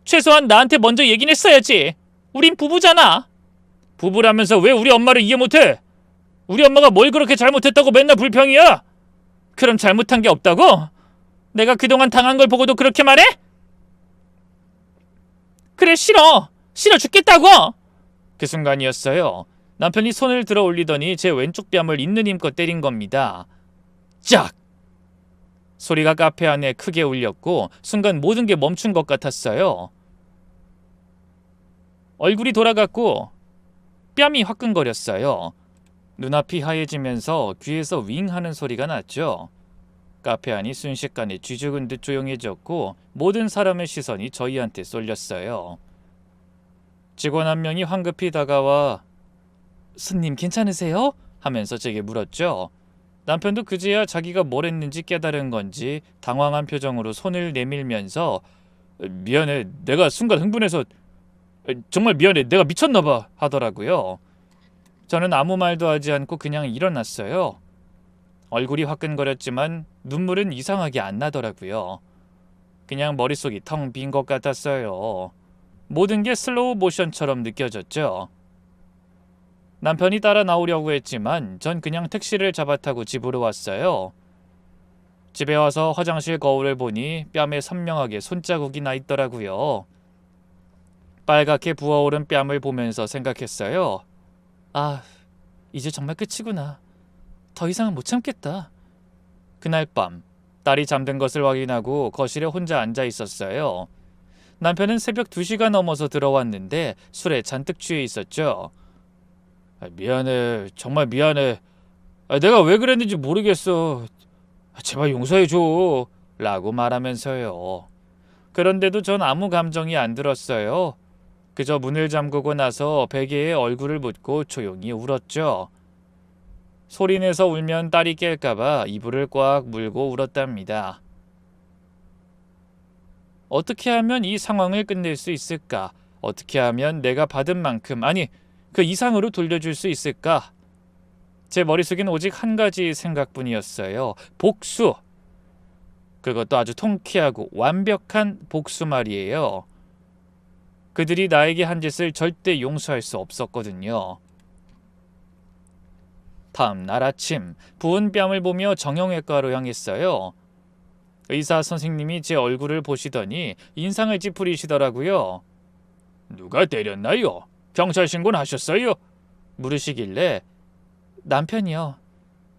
최소한 나한테 먼저 얘기는 했어야지. 우린 부부잖아. 부부라면서 왜 우리 엄마를 이해 못해? 우리 엄마가 뭘 그렇게 잘못했다고 맨날 불평이야? 그럼 잘못한 게 없다고? 내가 그동안 당한 걸 보고도 그렇게 말해? 그래, 싫어 죽겠다고. 그 순간이었어요. 남편이 손을 들어 올리더니 제 왼쪽 뺨을 있는 힘껏 때린 겁니다. 짝! 소리가 카페 안에 크게 울렸고 순간 모든 게 멈춘 것 같았어요. 얼굴이 돌아갔고 뺨이 화끈거렸어요. 눈앞이 하얘지면서 귀에서 윙 하는 소리가 났죠. 카페 안이 순식간에 쥐죽은 듯 조용해졌고 모든 사람의 시선이 저희한테 쏠렸어요. 직원 한 명이 황급히 다가와 "손님 괜찮으세요?" 하면서 제게 물었죠. 남편도 그제야 자기가 뭘 했는지 깨달은 건지 당황한 표정으로 손을 내밀면서 "미안해, 내가 순간 흥분해서 정말 미안해, 내가 미쳤나 봐" 하더라고요. 저는 아무 말도 하지 않고 그냥 일어났어요. 얼굴이 화끈거렸지만 눈물은 이상하게 안 나더라고요. 그냥 머릿속이 텅 빈 것 같았어요. 모든 게 슬로우 모션처럼 느껴졌죠. 남편이 따라 나오려고 했지만 전 그냥 택시를 잡아타고 집으로 왔어요. 집에 와서 화장실 거울을 보니 뺨에 선명하게 손자국이 나 있더라고요. 빨갛게 부어오른 뺨을 보면서 생각했어요. 이제 정말 끝이구나. 더 이상은 못 참겠다. 그날 밤 딸이 잠든 것을 확인하고 거실에 혼자 앉아 있었어요. 남편은 새벽 2시가 넘어서 들어왔는데 술에 잔뜩 취해 있었죠. 미안해, 정말 미안해. 내가 왜 그랬는지 모르겠어. 제발 용서해줘 라고 말하면서요. 그런데도 전 아무 감정이 안 들었어요. 그저 문을 잠그고 나서 베개에 얼굴을 묻고 조용히 울었죠. 소리내서 울면 딸이 깰까봐 이불을 꽉 물고 울었답니다. 어떻게 하면 이 상황을 끝낼 수 있을까? 어떻게 하면 내가 받은 만큼, 아니 그 이상으로 돌려줄 수 있을까? 제 머릿속엔 오직 한 가지 생각뿐이었어요. 복수! 그것도 아주 통쾌하고 완벽한 복수 말이에요. 그들이 나에게 한 짓을 절대 용서할 수 없었거든요. 다음 날 아침 부은 뺨을 보며 정형외과로 향했어요. 의사 선생님이 제 얼굴을 보시더니 인상을 찌푸리시더라고요. 누가 때렸나요? 경찰 신고는 하셨어요? 물으시길래 남편이요.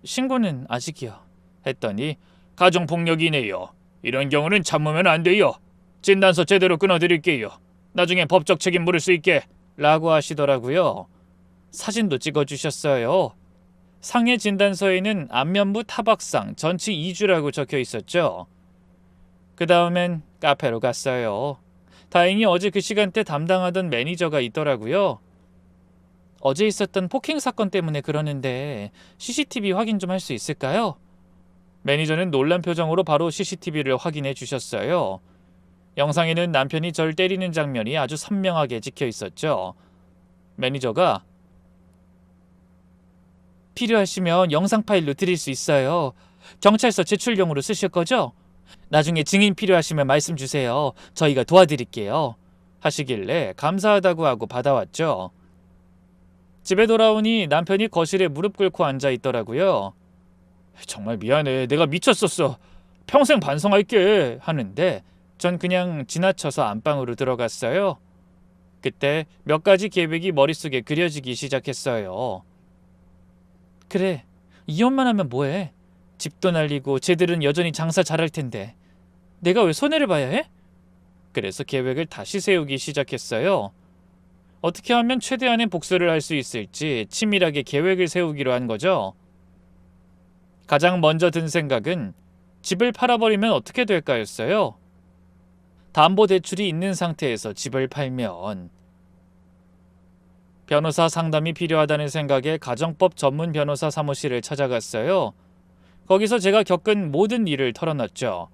신고는 아직이요. 했더니 가정폭력이네요. 이런 경우는 참으면 안 돼요. 진단서 제대로 끊어드릴게요. 나중에 법적 책임 물을 수 있게 라고 하시더라고요. 사진도 찍어주셨어요. 상해 진단서에는 안면부 타박상 전치 2주라고 적혀 있었죠. 그 다음엔 카페로 갔어요. 다행히 어제 그 시간대 담당하던 매니저가 있더라고요. 어제 있었던 폭행 사건 때문에 그러는데 CCTV 확인 좀 할 수 있을까요? 매니저는 놀란 표정으로 바로 CCTV를 확인해 주셨어요. 영상에는 남편이 절 때리는 장면이 아주 선명하게 찍혀 있었죠. 매니저가 필요하시면 영상 파일로 드릴 수 있어요. 경찰서 제출용으로 쓰실 거죠? 나중에 증인 필요하시면 말씀 주세요. 저희가 도와드릴게요. 하시길래 감사하다고 하고 받아왔죠. 집에 돌아오니 남편이 거실에 무릎 꿇고 앉아 있더라고요. 정말 미안해. 내가 미쳤었어. 평생 반성할게. 하는데 전 그냥 지나쳐서 안방으로 들어갔어요. 그때 몇 가지 계획이 머릿속에 그려지기 시작했어요. 그래, 이혼만 하면 뭐해? 집도 날리고 쟤들은 여전히 장사 잘할 텐데 내가 왜 손해를 봐야 해? 그래서 계획을 다시 세우기 시작했어요. 어떻게 하면 최대한의 복수를 할 수 있을지 치밀하게 계획을 세우기로 한 거죠. 가장 먼저 든 생각은 집을 팔아버리면 어떻게 될까였어요. 담보대출이 있는 상태에서 집을 팔면 변호사 상담이 필요하다는 생각에 가정법 전문 변호사 사무실을 찾아갔어요. 거기서 제가 겪은 모든 일을 털어놨죠.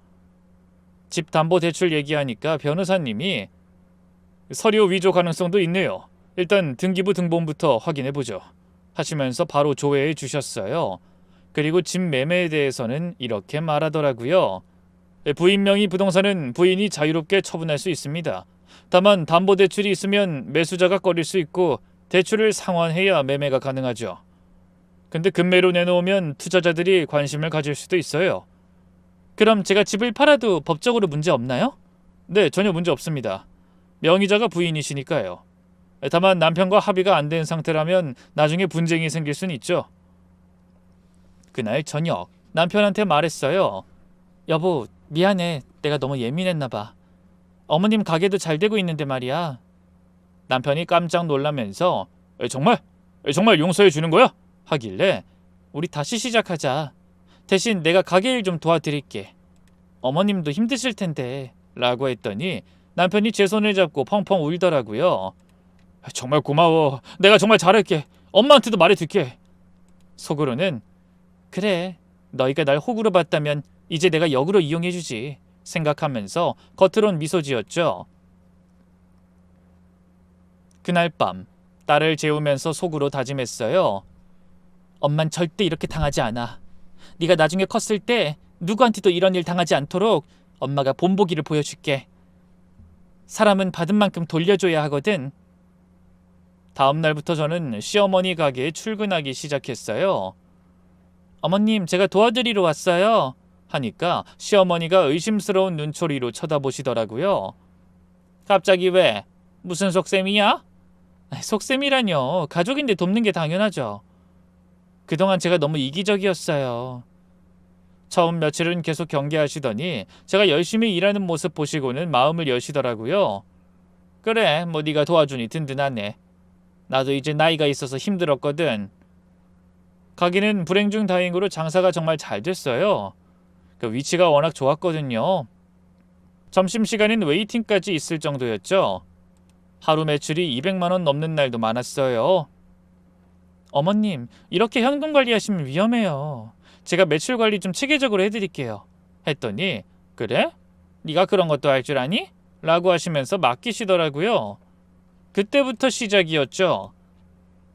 집 담보대출 얘기하니까 변호사님이 서류 위조 가능성도 있네요. 일단 등기부 등본부터 확인해보죠. 하시면서 바로 조회해 주셨어요. 그리고 집 매매에 대해서는 이렇게 말하더라고요. 부인 명의 부동산은 부인이 자유롭게 처분할 수 있습니다. 다만 담보대출이 있으면 매수자가 꺼릴 수 있고 대출을 상환해야 매매가 가능하죠. 근데 금매로 내놓으면 투자자들이 관심을 가질 수도 있어요. 그럼 제가 집을 팔아도 법적으로 문제 없나요? 네, 전혀 문제 없습니다. 명의자가 부인이시니까요. 다만 남편과 합의가 안 된 상태라면 나중에 분쟁이 생길 수는 있죠. 그날 저녁 남편한테 말했어요. 여보, 미안해. 내가 너무 예민했나 봐. 어머님 가게도 잘 되고 있는데 말이야. 남편이 깜짝 놀라면서 정말 용서해 주는 거야? 하길래 우리 다시 시작하자. 대신 내가 가게 일 좀 도와드릴게. 어머님도 힘드실 텐데 라고 했더니 남편이 제 손을 잡고 펑펑 울더라고요. 정말 고마워. 내가 정말 잘할게. 엄마한테도 말해둘게. 속으로는 그래, 너희가 날 호구로 봤다면 이제 내가 역으로 이용해주지 생각하면서 겉으론 미소 지었죠. 그날 밤 딸을 재우면서 속으로 다짐했어요. 엄만 절대 이렇게 당하지 않아. 네가 나중에 컸을 때 누구한테도 이런 일 당하지 않도록 엄마가 본보기를 보여줄게. 사람은 받은 만큼 돌려줘야 하거든. 다음 날부터 저는 시어머니 가게에 출근하기 시작했어요. 어머님, 제가 도와드리러 왔어요. 하니까 시어머니가 의심스러운 눈초리로 쳐다보시더라고요. 갑자기 왜? 무슨 속셈이야? 속셈이라뇨. 가족인데 돕는 게 당연하죠. 그동안 제가 너무 이기적이었어요. 처음 며칠은 계속 경계하시더니 제가 열심히 일하는 모습 보시고는 마음을 여시더라고요. 그래, 뭐 네가 도와주니 든든하네. 나도 이제 나이가 있어서 힘들었거든. 가게는 불행 중 다행으로 장사가 정말 잘 됐어요. 그 위치가 워낙 좋았거든요. 점심시간엔 웨이팅까지 있을 정도였죠. 하루 매출이 200만 원 넘는 날도 많았어요. 어머님, 이렇게 현금 관리하시면 위험해요. 제가 매출 관리 좀 체계적으로 해드릴게요. 했더니 그래? 네가 그런 것도 할 줄 아니? 라고 하시면서 맡기시더라고요. 그때부터 시작이었죠.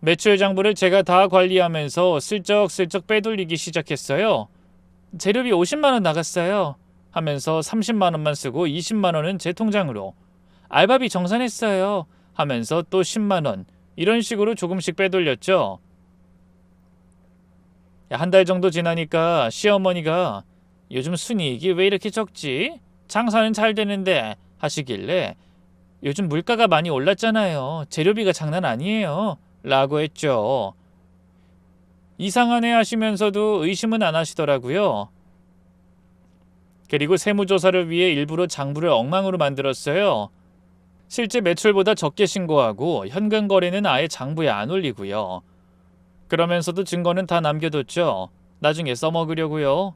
매출 장부를 제가 다 관리하면서 슬쩍슬쩍 빼돌리기 시작했어요. 재료비 50만 원 나갔어요. 하면서 30만 원만 쓰고 20만 원은 제 통장으로. 알바비 정산했어요. 하면서 또 10만 원. 이런 식으로 조금씩 빼돌렸죠. 한 달 정도 지나니까 시어머니가 요즘 순이익이 왜 이렇게 적지? 장사는 잘 되는데 하시길래 요즘 물가가 많이 올랐잖아요. 재료비가 장난 아니에요. 라고 했죠. 이상하네 하시면서도 의심은 안 하시더라고요. 그리고 세무조사를 위해 일부러 장부를 엉망으로 만들었어요. 실제 매출보다 적게 신고하고 현금 거래는 아예 장부에 안 올리고요. 그러면서도 증거는 다 남겨뒀죠. 나중에 써먹으려고요.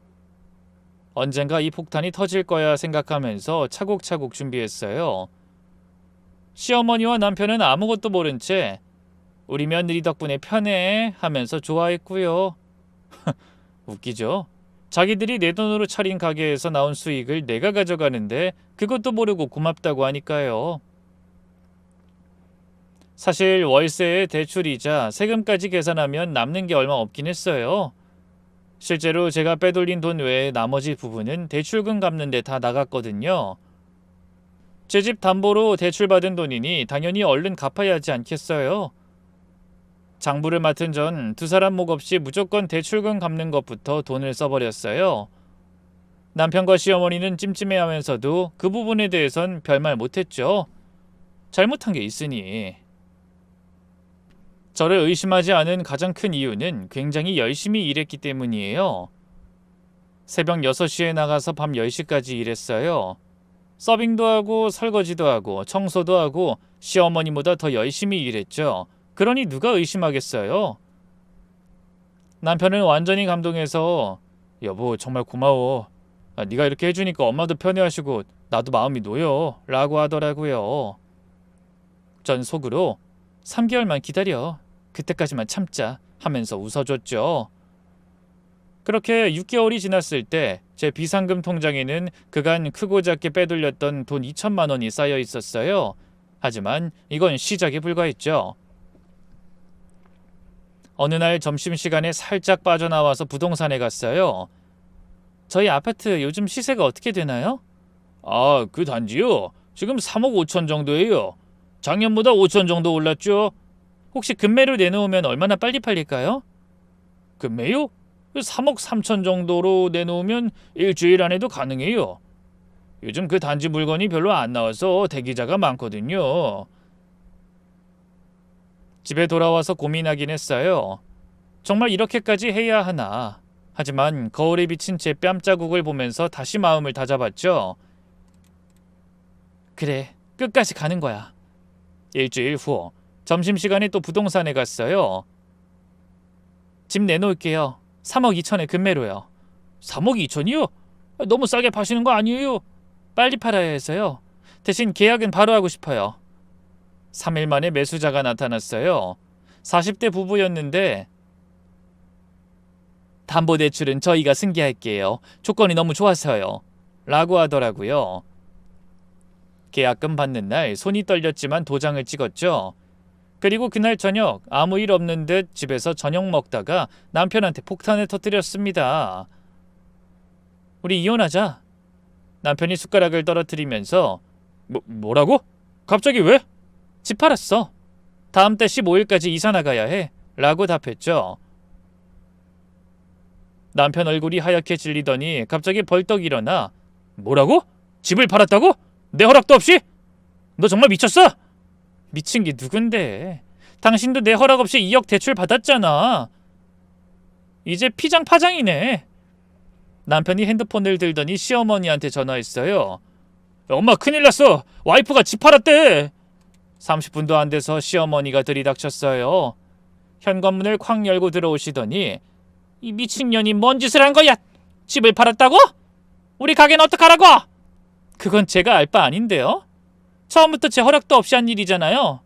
언젠가 이 폭탄이 터질 거야 생각하면서 차곡차곡 준비했어요. 시어머니와 남편은 아무것도 모른 채 우리 며느리 덕분에 편해 하면서 좋아했고요. 웃기죠? 자기들이 내 돈으로 차린 가게에서 나온 수익을 내가 가져가는데 그것도 모르고 고맙다고 하니까요. 사실 월세에 대출이자 세금까지 계산하면 남는 게 얼마 없긴 했어요. 실제로 제가 빼돌린 돈 외에 나머지 부분은 대출금 갚는 데 다 나갔거든요. 제 집 담보로 대출받은 돈이니 당연히 얼른 갚아야 하지 않겠어요. 장부를 맡은 전 두 사람 목 없이 무조건 대출금 갚는 것부터 돈을 써버렸어요. 남편과 시어머니는 찜찜해하면서도 그 부분에 대해선 별말 못했죠. 잘못한 게 있으니. 저를 의심하지 않은 가장 큰 이유는 굉장히 열심히 일했기 때문이에요. 새벽 6시에 나가서 밤 10시까지 일했어요. 서빙도 하고 설거지도 하고 청소도 하고 시어머니보다 더 열심히 일했죠. 그러니 누가 의심하겠어요? 남편은 완전히 감동해서 여보 정말 고마워. 네가 이렇게 해주니까 엄마도 편해하시고 나도 마음이 놓여 라고 하더라고요. 전 속으로 3개월만 기다려. 그때까지만 참자 하면서 웃어줬죠. 그렇게 6개월이 지났을 때 제 비상금 통장에는 그간 크고 작게 빼돌렸던 돈 2천만 원이 쌓여 있었어요. 하지만 이건 시작에 불과했죠. 어느 날 점심시간에 살짝 빠져나와서 부동산에 갔어요. 저희 아파트 요즘 시세가 어떻게 되나요? 아, 그 단지요? 지금 3억 5천 정도예요. 작년보다 5천 정도 올랐죠? 혹시 금매를 내놓으면 얼마나 빨리 팔릴까요? 금매요? 3억 3천 정도로 내놓으면 일주일 안에도 가능해요. 요즘 그 단지 물건이 별로 안 나와서 대기자가 많거든요. 집에 돌아와서 고민하긴 했어요. 정말 이렇게까지 해야 하나. 하지만 거울에 비친 제 뺨자국을 보면서 다시 마음을 다잡았죠. 그래, 끝까지 가는 거야. 일주일 후 점심시간에 또 부동산에 갔어요. 집 내놓을게요. 3억 2천에 금매로요. 3억 2천이요? 너무 싸게 파시는 거 아니에요? 빨리 팔아야 해서요. 대신 계약은 바로 하고 싶어요. 3일 만에 매수자가 나타났어요. 40대 부부였는데 담보대출은 저희가 승계할게요. 조건이 너무 좋아서요. 라고 하더라고요. 계약금 받는 날 손이 떨렸지만 도장을 찍었죠. 그리고 그날 저녁 아무 일 없는 듯 집에서 저녁 먹다가 남편한테 폭탄을 터뜨렸습니다. 우리 이혼하자. 남편이 숟가락을 떨어뜨리면서 뭐라고? 갑자기 왜? 집 팔았어. 다음 달 15일까지 이사 나가야 해. 라고 답했죠. 남편 얼굴이 하얗게 질리더니 갑자기 벌떡 일어나 뭐라고? 집을 팔았다고? 내 허락도 없이? 너 정말 미쳤어? 미친 게 누군데? 당신도 내 허락 없이 2억 대출 받았잖아. 이제 피장파장이네. 남편이 핸드폰을 들더니 시어머니한테 전화했어요. 엄마 큰일 났어. 와이프가 집 팔았대. 30분도 안 돼서 시어머니가 들이닥쳤어요. 현관문을 쾅 열고 들어오시더니 이 미친년이 뭔 짓을 한 거야? 집을 팔았다고? 우리 가게는 어떡하라고? 그건 제가 알 바 아닌데요. 처음부터 제 허락도 없이 한 일이잖아요.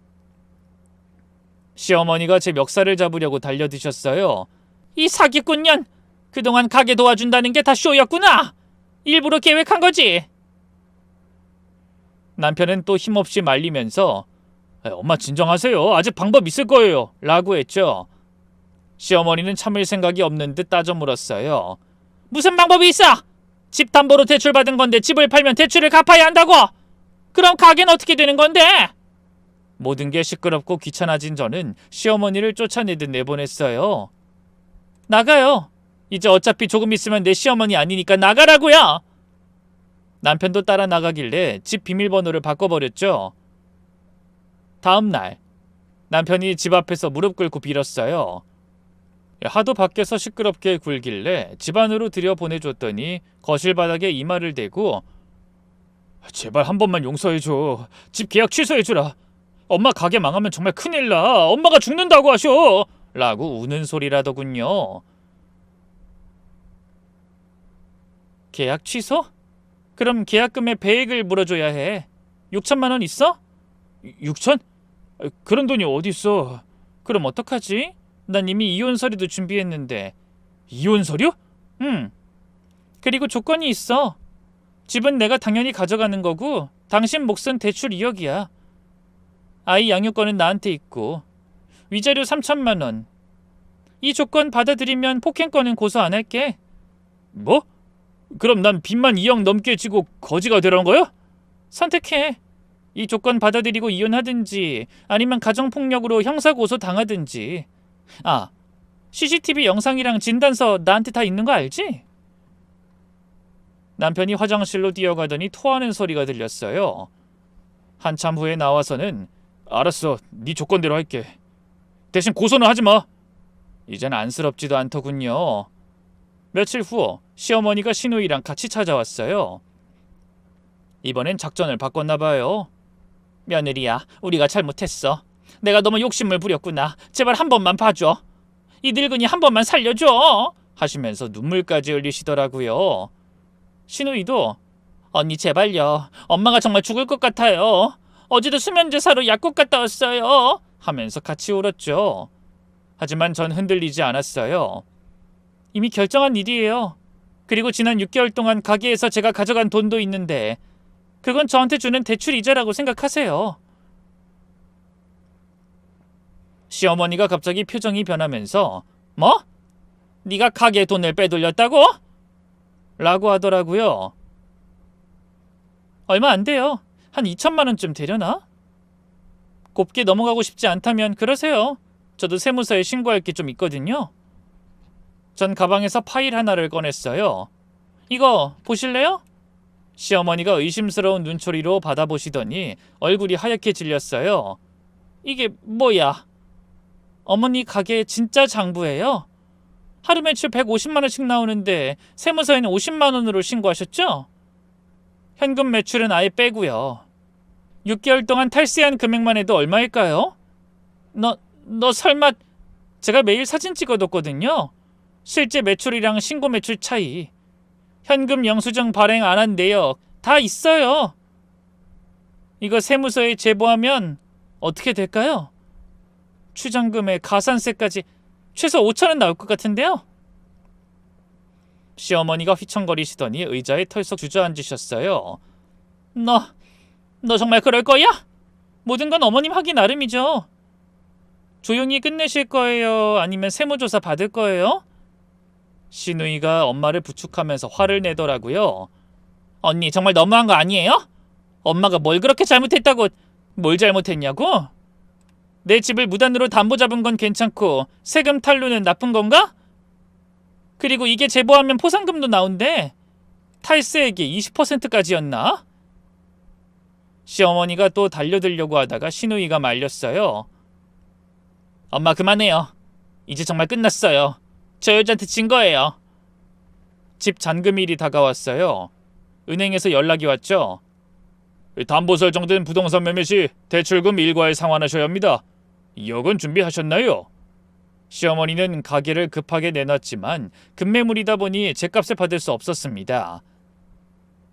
시어머니가 제 멱살을 잡으려고 달려드셨어요. 이 사기꾼년! 그동안 가게 도와준다는 게 다 쇼였구나! 일부러 계획한 거지! 남편은 또 힘없이 말리면서 엄마 진정하세요. 아직 방법 있을 거예요. 라고 했죠. 시어머니는 참을 생각이 없는 듯 따져 물었어요. 무슨 방법이 있어? 집 담보로 대출받은 건데 집을 팔면 대출을 갚아야 한다고! 그럼 가게는 어떻게 되는 건데? 모든 게 시끄럽고 귀찮아진 저는 시어머니를 쫓아내듯 내보냈어요. 나가요. 이제 어차피 조금 있으면 내 시어머니 아니니까 나가라고요. 남편도 따라 나가길래 집 비밀번호를 바꿔버렸죠. 다음 날 남편이 집 앞에서 무릎 꿇고 빌었어요. 하도 밖에서 시끄럽게 굴길래 집 안으로 들여보내줬더니 거실 바닥에 이마를 대고 제발 한 번만 용서해줘. 집 계약 취소해주라. 엄마 가게 망하면 정말 큰일 나. 엄마가 죽는다고 하셔. 라고 우는 소리라더군요. 계약 취소? 그럼 계약금의 배액을 물어줘야 해. 6천만 원 있어? 6천? 그런 돈이 어디 있어. 그럼 어떡하지? 난 이미 이혼 서류도 준비했는데. 이혼 서류? 응. 그리고 조건이 있어. 집은 내가 당연히 가져가는 거고 당신 몫은 대출 2억이야. 아이 양육권은 나한테 있고 위자료 3천만 원. 이 조건 받아들이면 폭행권은 고소 안 할게. 뭐? 그럼 난 빚만 2억 넘게 지고 거지가 되란 거야? 선택해. 이 조건 받아들이고 이혼하든지 아니면 가정폭력으로 형사고소 당하든지. 아, CCTV 영상이랑 진단서 나한테 다 있는 거 알지? 남편이 화장실로 뛰어가더니 토하는 소리가 들렸어요. 한참 후에 나와서는 알았어, 네 조건대로 할게. 대신 고소는 하지 마. 이젠 안쓰럽지도 않더군요. 며칠 후 시어머니가 신우이랑 같이 찾아왔어요. 이번엔 작전을 바꿨나 봐요. 며느리야, 우리가 잘못했어. 내가 너무 욕심을 부렸구나. 제발 한 번만 봐줘. 이 늙은이 한 번만 살려줘. 하시면서 눈물까지 흘리시더라고요. 신우이도 언니 제발요. 엄마가 정말 죽을 것 같아요. 어제도 수면제사로 약국 갔다 왔어요. 하면서 같이 울었죠. 하지만 전 흔들리지 않았어요. 이미 결정한 일이에요. 그리고 지난 6개월 동안 가게에서 제가 가져간 돈도 있는데 그건 저한테 주는 대출 이자라고 생각하세요. 시어머니가 갑자기 표정이 변하면서 뭐? 네가 가게 돈을 빼돌렸다고? 라고 하더라고요. 얼마 안 돼요. 한 2천만 원쯤 되려나? 곱게 넘어가고 싶지 않다면 그러세요. 저도 세무서에 신고할 게 좀 있거든요. 전 가방에서 파일 하나를 꺼냈어요. 이거 보실래요? 시어머니가 의심스러운 눈초리로 받아보시더니 얼굴이 하얗게 질렸어요. 이게 뭐야? 어머니 가게 진짜 장부예요? 하루 매출 150만 원씩 나오는데 세무서에는 50만 원으로 신고하셨죠? 현금 매출은 아예 빼고요. 6개월 동안 탈세한 금액만 해도 얼마일까요? 너 설마... 제가 매일 사진 찍어뒀거든요. 실제 매출이랑 신고 매출 차이. 현금 영수증 발행 안 한 내역 다 있어요. 이거 세무서에 제보하면 어떻게 될까요? 추정금에 가산세까지 최소 5천 원 나올 것 같은데요. 시어머니가 휘청거리시더니 의자에 털썩 주저앉으셨어요. 너 정말 그럴 거야? 모든 건 어머님 하기 나름이죠. 조용히 끝내실 거예요? 아니면 세무조사 받을 거예요? 신우이가 엄마를 부축하면서 화를 내더라고요. 언니 정말 너무한 거 아니에요? 엄마가 뭘 그렇게 잘못했다고. 뭘 잘못했냐고? 내 집을 무단으로 담보 잡은 건 괜찮고 세금 탈루는 나쁜 건가? 그리고 이게 제보하면 포상금도 나온대. 탈세액이 20%까지였나? 시어머니가 또 달려들려고 하다가 신우이가 말렸어요. 엄마 그만해요. 이제 정말 끝났어요. 저 여자한테 진 거예요. 집 잔금일이 다가왔어요. 은행에서 연락이 왔죠. 담보 설정된 부동산 매매 시 대출금 일괄 상환하셔야 합니다. 2억 원 준비하셨나요? 시어머니는 가게를 급하게 내놨지만 급매물이다 보니 제값을 받을 수 없었습니다.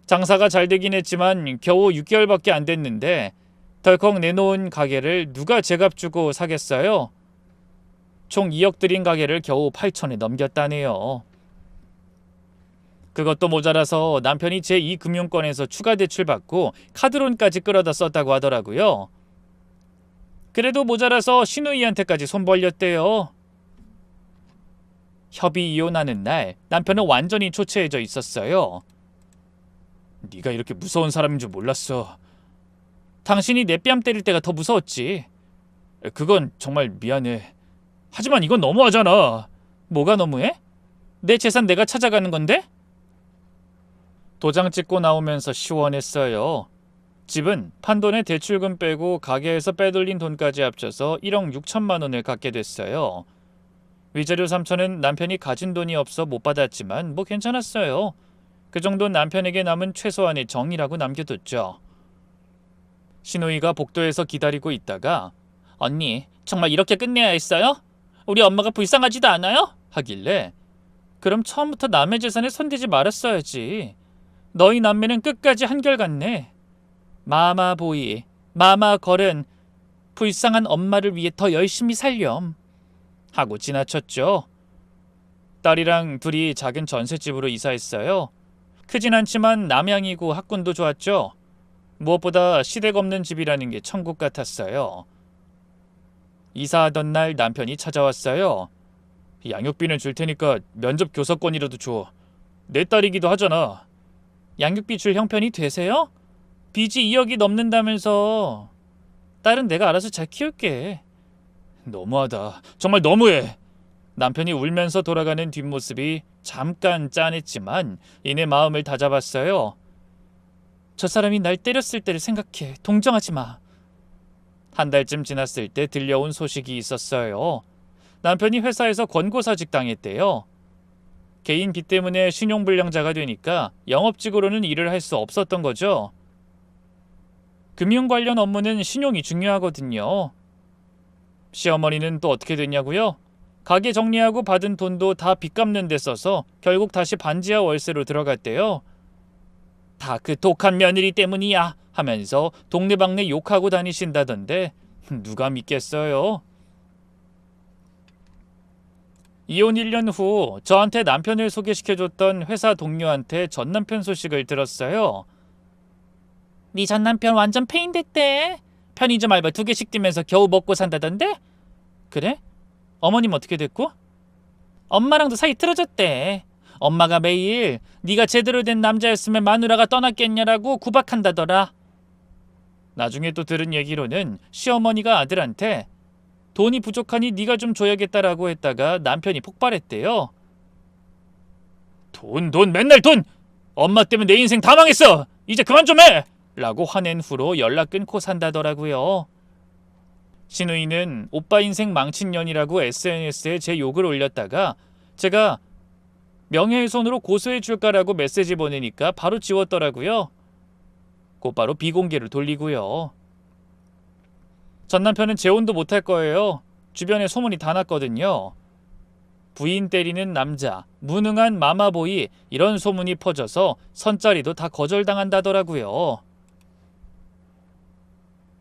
장사가 잘 되긴 했지만 겨우 6개월밖에 안 됐는데 덜컥 내놓은 가게를 누가 제값 주고 사겠어요? 총 2억 들인 가게를 겨우 8천에 넘겼다네요. 그것도 모자라서 남편이 제2금융권에서 추가 대출 받고 카드론까지 끌어다 썼다고 하더라고요. 그래도 모자라서 신우이한테까지 손 벌렸대요. 협의 이혼하는 날 남편은 완전히 초췌해져 있었어요. 네가 이렇게 무서운 사람인 줄 몰랐어. 당신이 내 뺨 때릴 때가 더 무서웠지. 그건 정말 미안해. 하지만 이건 너무하잖아. 뭐가 너무해? 내 재산 내가 찾아가는 건데? 도장 찍고 나오면서 시원했어요. 집은 판돈에 대출금 빼고 가게에서 빼돌린 돈까지 합쳐서 1억 6천만 원을 갖게 됐어요. 위자료 3천은 남편이 가진 돈이 없어 못 받았지만 뭐 괜찮았어요. 그 정도는 남편에게 남은 최소한의 정이라고 남겨뒀죠. 신우이가 복도에서 기다리고 있다가 언니 정말 이렇게 끝내야 했어요? 우리 엄마가 불쌍하지도 않아요? 하길래 그럼 처음부터 남의 재산에 손대지 말았어야지. 너희 남매는 끝까지 한결같네. 마마보이, 마마걸은 불쌍한 엄마를 위해 더 열심히 살렴. 하고 지나쳤죠. 딸이랑 둘이 작은 전셋집으로 이사했어요. 크진 않지만 남양이고 학군도 좋았죠. 무엇보다 시댁 없는 집이라는 게 천국 같았어요. 이사하던 날 남편이 찾아왔어요. 양육비는 줄 테니까 면접 교섭권이라도 줘. 내 딸이기도 하잖아. 양육비 줄 형편이 되세요? 빚이 2억이 넘는다면서. 딸은 내가 알아서 잘 키울게. 너무하다. 정말 너무해. 남편이 울면서 돌아가는 뒷모습이 잠깐 짠했지만 이내 마음을 다잡았어요. 저 사람이 날 때렸을 때를 생각해. 동정하지 마. 한 달쯤 지났을 때 들려온 소식이 있었어요. 남편이 회사에서 권고사직 당했대요. 개인 빚 때문에 신용불량자가 되니까 영업직으로는 일을 할 수 없었던 거죠. 금융 관련 업무는 신용이 중요하거든요. 시어머니는 또 어떻게 됐냐고요? 가게 정리하고 받은 돈도 다 빚 갚는 데 써서 결국 다시 반지하 월세로 들어갔대요. 다 그 독한 며느리 때문이야 하면서 동네방네 욕하고 다니신다던데 누가 믿겠어요? 이혼 1년 후 저한테 남편을 소개시켜줬던 회사 동료한테 전남편 소식을 들었어요. 네 전남편 완전 페인 됐대. 편의점 알바 2개씩 뛰면서 겨우 먹고 산다던데? 그래? 어머님 어떻게 됐고? 엄마랑도 사이 틀어졌대. 엄마가 매일 네가 제대로 된 남자였으면 마누라가 떠났겠냐라고 구박한다더라. 나중에 또 들은 얘기로는 시어머니가 아들한테 돈이 부족하니 네가 좀 줘야겠다라고 했다가 남편이 폭발했대요. 돈 맨날 돈! 엄마 때문에 내 인생 다 망했어! 이제 그만 좀 해! 라고 화낸 후로 연락 끊고 산다더라고요. 신우이는 오빠 인생 망친 년이라고 SNS에 제 욕을 올렸다가 제가 명예훼손으로 고소해 줄까라고 메시지 보내니까 바로 지웠더라고요. 곧바로 비공개로 돌리고요. 전 남편은 재혼도 못할 거예요. 주변에 소문이 다 났거든요. 부인 때리는 남자, 무능한 마마보이 이런 소문이 퍼져서 선자리도 다 거절당한다더라고요.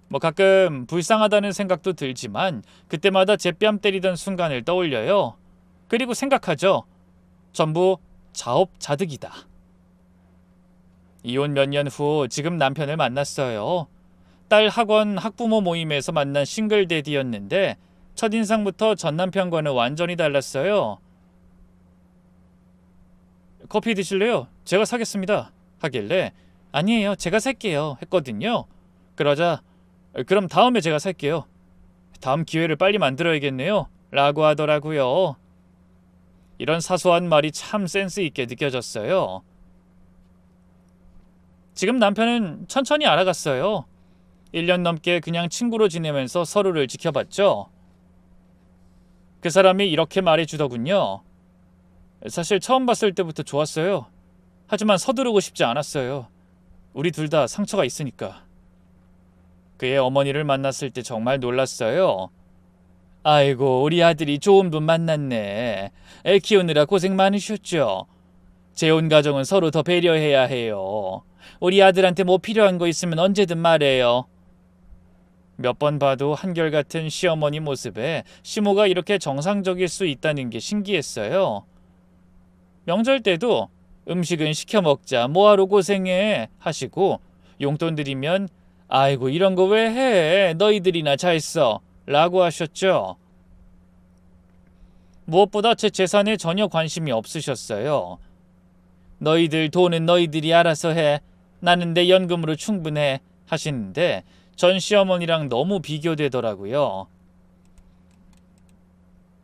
뭐 가끔 불쌍하다는 생각도 들지만 그때마다 제 뺨 때리던 순간을 떠올려요. 그리고 생각하죠. 전부 자업자득이다. 이혼 몇 년 후 지금 남편을 만났어요. 딸 학원 학부모 모임에서 만난 싱글데디였는데 첫인상부터 전 남편과는 완전히 달랐어요. 커피 드실래요? 제가 사겠습니다. 하길래 아니에요. 제가 살게요. 했거든요. 그러자 그럼 다음에 제가 살게요. 다음 기회를 빨리 만들어야겠네요. 라고 하더라고요. 이런 사소한 말이 참 센스 있게 느껴졌어요. 지금 남편은 천천히 알아갔어요. 1년 넘게 그냥 친구로 지내면서 서로를 지켜봤죠. 그 사람이 이렇게 말해주더군요. 사실 처음 봤을 때부터 좋았어요. 하지만 서두르고 싶지 않았어요. 우리 둘 다 상처가 있으니까. 그의 어머니를 만났을 때 정말 놀랐어요. 아이고, 우리 아들이 좋은 분 만났네. 애 키우느라 고생 많으셨죠? 재혼 가정은 서로 더 배려해야 해요. 우리 아들한테 뭐 필요한 거 있으면 언제든 말해요. 몇 번 봐도 한결같은 시어머니 모습에 시모가 이렇게 정상적일 수 있다는 게 신기했어요. 명절 때도 음식은 시켜 먹자, 뭐하러 고생해 하시고 용돈 드리면 아이고 이런 거 왜 해? 너희들이나 잘 써. 라고 하셨죠. 무엇보다 제 재산에 전혀 관심이 없으셨어요. 너희들 돈은 너희들이 알아서 해. 나는 내 연금으로 충분해. 하시는데 전 시어머니랑 너무 비교되더라고요.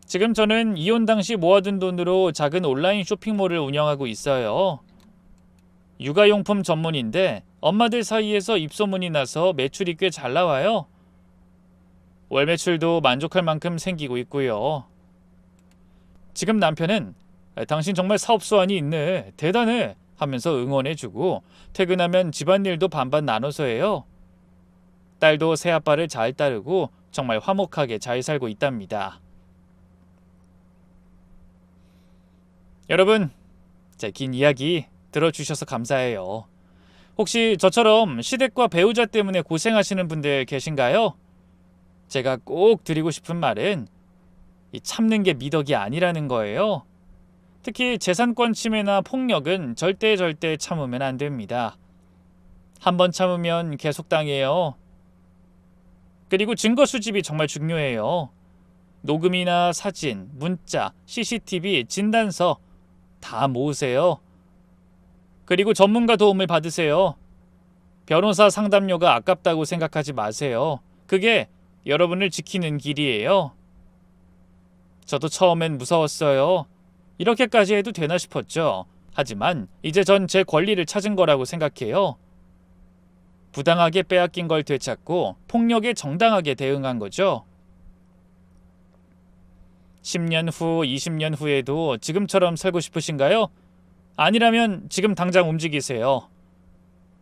지금 저는 이혼 당시 모아둔 돈으로 작은 온라인 쇼핑몰을 운영하고 있어요. 육아용품 전문인데 엄마들 사이에서 입소문이 나서 매출이 꽤 잘 나와요. 월 매출도 만족할 만큼 생기고 있고요. 지금 남편은 당신 정말 사업소안이 있네. 대단해. 하면서 응원해주고 퇴근하면 집안일도 반반 나눠서 해요. 딸도 새아빠를 잘 따르고 정말 화목하게 잘 살고 있답니다. 여러분, 제 긴 이야기 들어주셔서 감사해요. 혹시 저처럼 시댁과 배우자 때문에 고생하시는 분들 계신가요? 제가 꼭 드리고 싶은 말은 이 참는 게 미덕이 아니라는 거예요. 특히 재산권 침해나 폭력은 절대 참으면 안 됩니다. 한번 참으면 계속 당해요. 그리고 증거 수집이 정말 중요해요. 녹음이나 사진, 문자, CCTV, 진단서 다 모으세요. 그리고 전문가 도움을 받으세요. 변호사 상담료가 아깝다고 생각하지 마세요. 그게 여러분을 지키는 길이에요. 저도 처음엔 무서웠어요. 이렇게까지 해도 되나 싶었죠. 하지만 이제 전 제 권리를 찾은 거라고 생각해요. 부당하게 빼앗긴 걸 되찾고 폭력에 정당하게 대응한 거죠. 10년 후, 20년 후에도 지금처럼 살고 싶으신가요? 아니라면 지금 당장 움직이세요.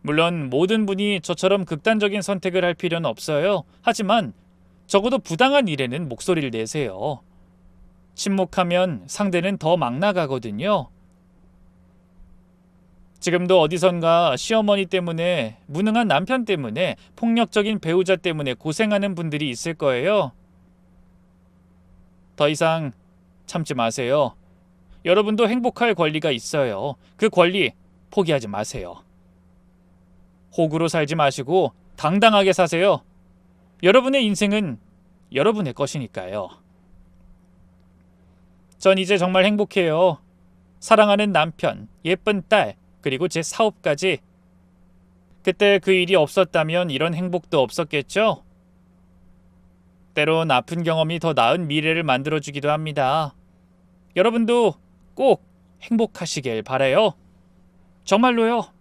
물론 모든 분이 저처럼 극단적인 선택을 할 필요는 없어요. 하지만 적어도 부당한 일에는 목소리를 내세요. 침묵하면 상대는 더 막 나가거든요. 지금도 어디선가 시어머니 때문에, 무능한 남편 때문에, 폭력적인 배우자 때문에 고생하는 분들이 있을 거예요. 더 이상 참지 마세요. 여러분도 행복할 권리가 있어요. 그 권리 포기하지 마세요. 호구로 살지 마시고 당당하게 사세요. 여러분의 인생은 여러분의 것이니까요. 전 이제 정말 행복해요. 사랑하는 남편, 예쁜 딸, 그리고 제 사업까지. 그때 그 일이 없었다면 이런 행복도 없었겠죠? 때론 아픈 경험이 더 나은 미래를 만들어주기도 합니다. 여러분도 꼭 행복하시길 바라요. 정말로요.